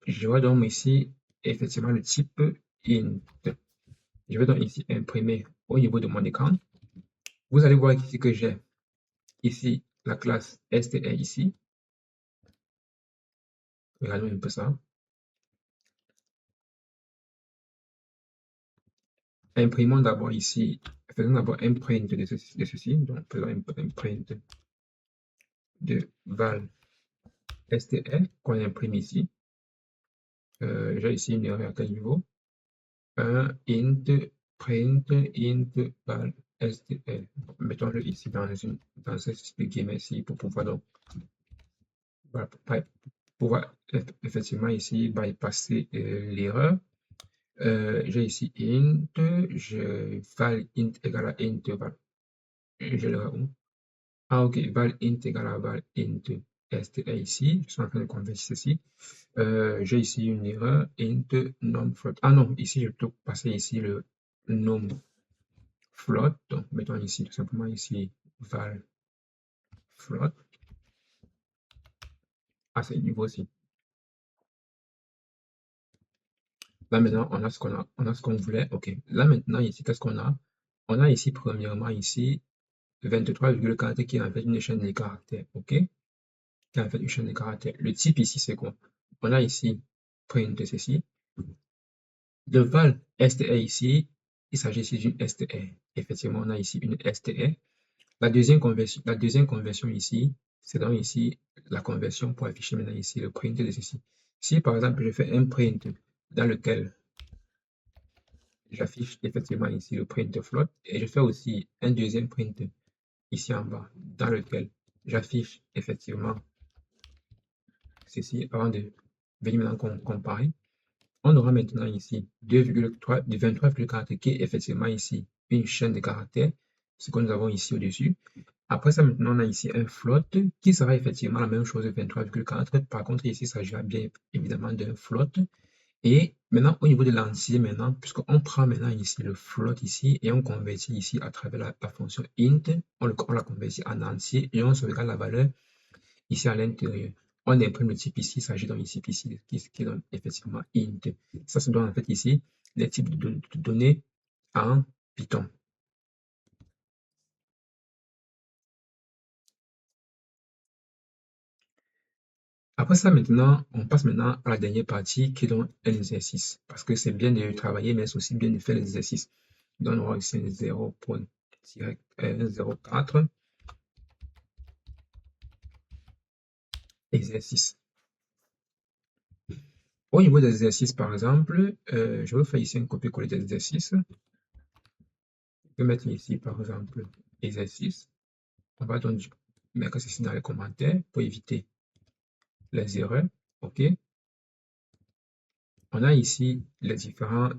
je vais donc ici effectivement le type int. Je vais donc ici imprimer au niveau de mon écran. Vous allez voir ici que j'ai ici la classe str ici. Regardons un peu ça. Imprimons d'abord ici, faisons d'abord un print de ceci. Donc faisons un print de val str qu'on imprime ici. J'ai ici une erreur à quel niveau? Un int print int val str. Mettons-le ici dans ce guillemets ici pour pouvoir donc voilà, pour pouvoir effectivement ici bypasser l'erreur. J'ai ici int, je val int égale à int val. J'ai l'erreur où? Ah ok, val int égale à val int str ici. Je suis en train de convertir ceci. J'ai ici une erreur int num float. Ah non, ici je peux passer ici le num float. Donc mettons ici tout simplement ici val float à ce niveau-ci. Là maintenant on a ce qu'on a, on a ce qu'on voulait. Ok. Là maintenant ici qu'est-ce qu'on a? On a ici premièrement ici 23,4 qui est en fait une chaîne de caractères. Ok. Qui est en fait une chaîne de caractères. Le type ici c'est quoi? On a ici print ceci. Le val str ici, il s'agit ici d'une str. Effectivement, on a ici une str. La deuxième conversion ici, c'est donc ici la conversion pour afficher maintenant ici le print de ceci. Si par exemple je fais un print dans lequel j'affiche effectivement ici le print float et je fais aussi un deuxième print ici en bas dans lequel j'affiche effectivement ceci avant de venir maintenant comparer. On aura maintenant ici 23,4 qui est effectivement ici une chaîne de caractères, ce que nous avons ici au-dessus. Après ça, maintenant, on a ici un float qui sera effectivement la même chose, 23,4. Par contre, ici, il s'agira bien évidemment d'un float. Et maintenant, au niveau de l'entier, maintenant, puisqu'on prend maintenant ici le float ici et on convertit ici à travers la fonction int, on la convertit en entier et on sauvegarde la valeur ici à l'intérieur. On imprime le type ici, il s'agit d'un type ici qui donne effectivement int. Ça se donne en fait ici les types de données en Python. Après ça, maintenant, on passe maintenant à la dernière partie qui est donc un exercice. Parce que c'est bien de travailler, mais c'est aussi bien de faire l'exercice. Donc, on aura ici un 0.04 exercice. Au niveau des exercices, par exemple, je vais faire ici un copier-coller d'exercice. Je vais mettre ici, par exemple, exercice. On va donc mettre ceci dans les commentaires pour éviter les erreurs. OK. On a ici les différents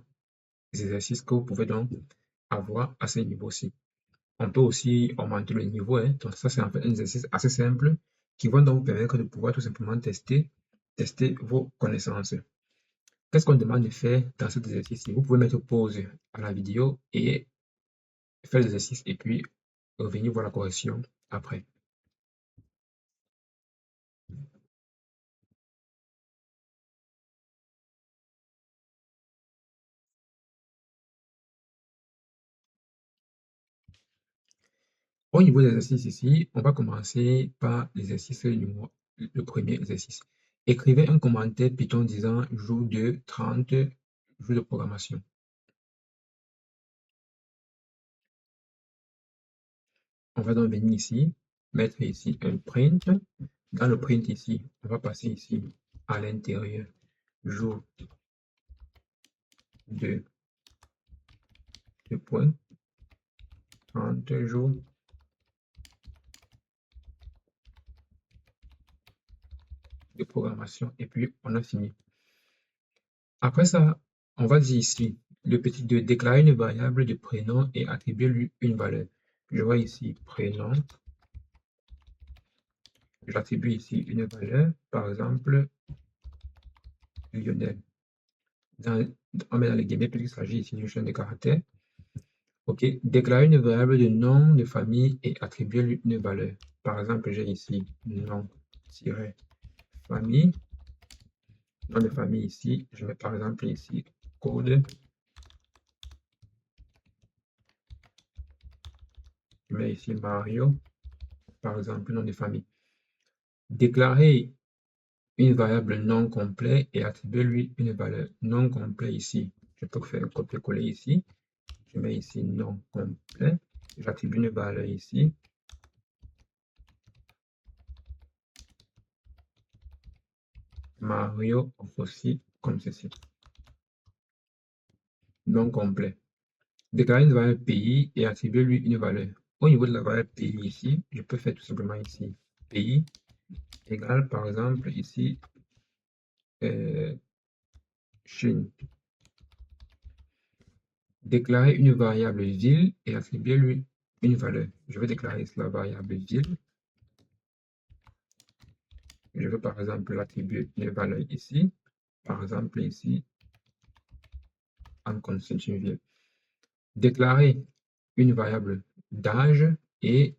exercices que vous pouvez donc avoir à ce niveau-ci. On peut aussi augmenter le niveau. Hein. Donc ça, c'est en fait un exercice assez simple qui va donc vous permettre de pouvoir tout simplement tester vos connaissances. Qu'est-ce qu'on demande de faire dans cet exercice? Vous pouvez mettre pause à la vidéo et faire l'exercice et puis revenir voir la correction après. Au niveau des exercices ici, on va commencer par l'exercice numéro, le premier exercice. Écrivez un commentaire Python disant jour de 30 jours de programmation. On va donc venir ici, mettre ici un print. Dans le print ici, on va passer ici à l'intérieur jour de points, 30 jours. De programmation et puis on a fini. Après ça, on va dire ici le petit de déclarer une variable de prénom et attribuer lui une valeur. Je vois ici prénom. J'attribue ici une valeur, par exemple Lionel. On met dans les guillemets puisqu'il s'agit ici d'une chaîne de caractères. Ok, déclarer une variable de nom de famille et attribuer lui une valeur. Par exemple, j'ai ici nom-famille. Nom de famille ici, je mets par exemple ici code. Je mets ici Mario, par exemple, nom de famille. Déclarer une variable non complet et attribuer lui une valeur non complet ici. Je peux faire un copier-coller ici. Je mets ici non complet. J'attribue une valeur ici. Mario aussi comme ceci. Non complet. Déclarer une variable pays et attribuer lui une valeur. Au niveau de la variable pays ici, je peux faire tout simplement ici pays égale par exemple ici Chine. Déclarer une variable ville et attribuer lui une valeur. Je vais déclarer la variable ville. Je veux par exemple attribuer une valeur ici. Par exemple ici, en constitue une ville. Déclarer une variable d'âge et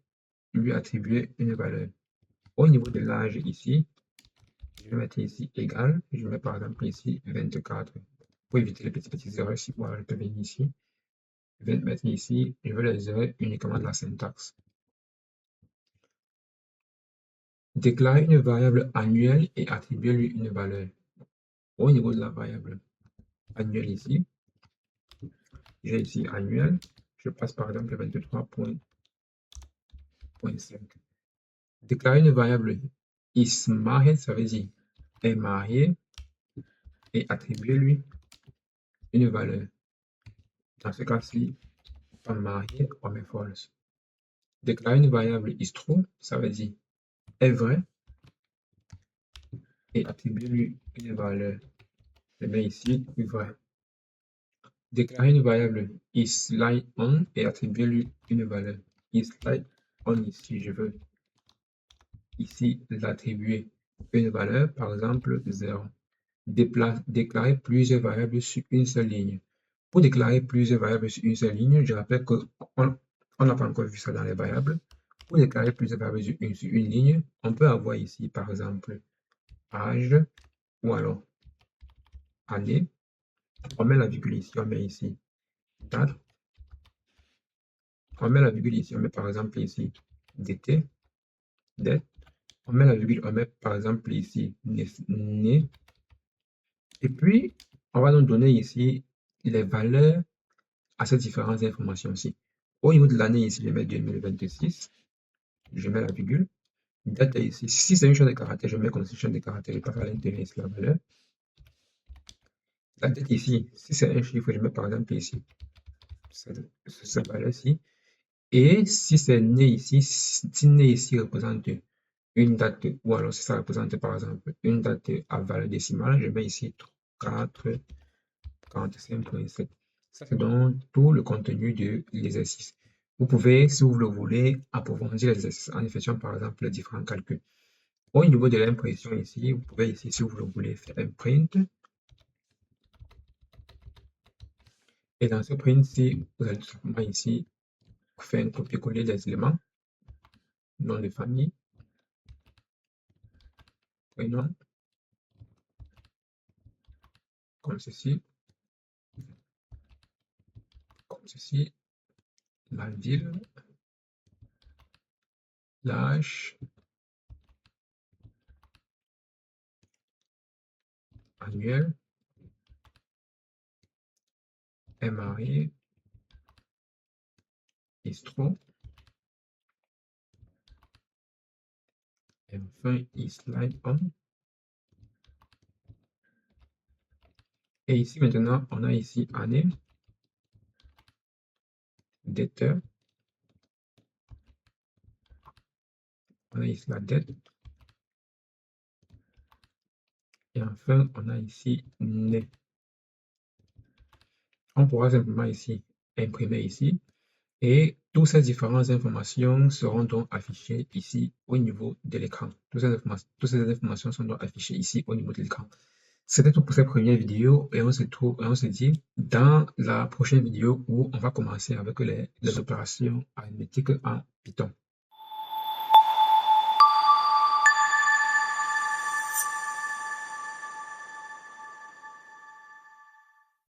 lui attribuer une valeur. Au niveau de l'âge ici, je vais mettre ici égal. Je mets par exemple ici 24. Pour éviter les petites erreurs, si voilà, je peux venir ici. Je vais mettre ici, je veux les erreurs uniquement de la syntaxe. Déclarer une variable annuelle et attribuer lui une valeur. Au niveau de la variable annuelle ici, j'ai ici annuel. Je passe par exemple 23.5. Déclarer une variable is married, ça veut dire est marié et attribuer lui une valeur. Dans ce cas-ci, pas marié, on met false. Déclarer une variable is true, ça veut dire est vrai et attribuer-lui une valeur. Je mets ici vrai. Déclarer une variable isLightOn et attribuer-lui une valeur. isLightOn ici, je veux ici l'attribuer une valeur, par exemple 0. Déclarer plusieurs variables sur une seule ligne. Pour déclarer plusieurs variables sur une seule ligne, je rappelle qu'on n'a pas encore vu ça dans les variables. Pour déclarer plusieurs variables sur une ligne, on peut avoir ici, par exemple, âge ou alors année. On met la virgule ici, on met ici date. On met la virgule ici, on met par exemple ici d'été, date. On met la virgule, on met par exemple ici né. Et puis, on va nous donner ici les valeurs à ces différentes informations-ci. Au niveau de l'année ici, je mets 2026. Je mets la virgule. Date ici. Si c'est une chaîne de caractères, je mets comme si chaîne de caractères. Je passe à l'intérieur ici la valeur. La date ici, si c'est un chiffre, je mets par exemple ici cette valeur-ci. Et si c'est né ici, si né ici représente une date, ou alors si ça représente par exemple une date à valeur décimale, je mets ici 45.7. Ça, c'est donc tout le contenu de l'exercice. Vous pouvez, si vous le voulez, approfondir l'exercice en effectuant par exemple les différents calculs. Au niveau de l'impression ici, vous pouvez ici, si vous le voulez, faire un print. Et dans ce print-ci, vous allez tout simplement ici faire un copier-coller des éléments. Nom de famille, prénom, comme ceci, la ville, l'âge, annuel, est marié, Istro, et enfin isLightOn. Et ici maintenant, on a ici année, date, on a ici la date, et enfin on a ici né. On pourra simplement ici imprimer ici, et toutes ces différentes informations seront donc affichées ici au niveau de l'écran. Toutes ces informations sont donc affichées ici au niveau de l'écran. C'était tout pour cette première vidéo et on se dit dans la prochaine vidéo où on va commencer avec les opérations arithmétiques en Python.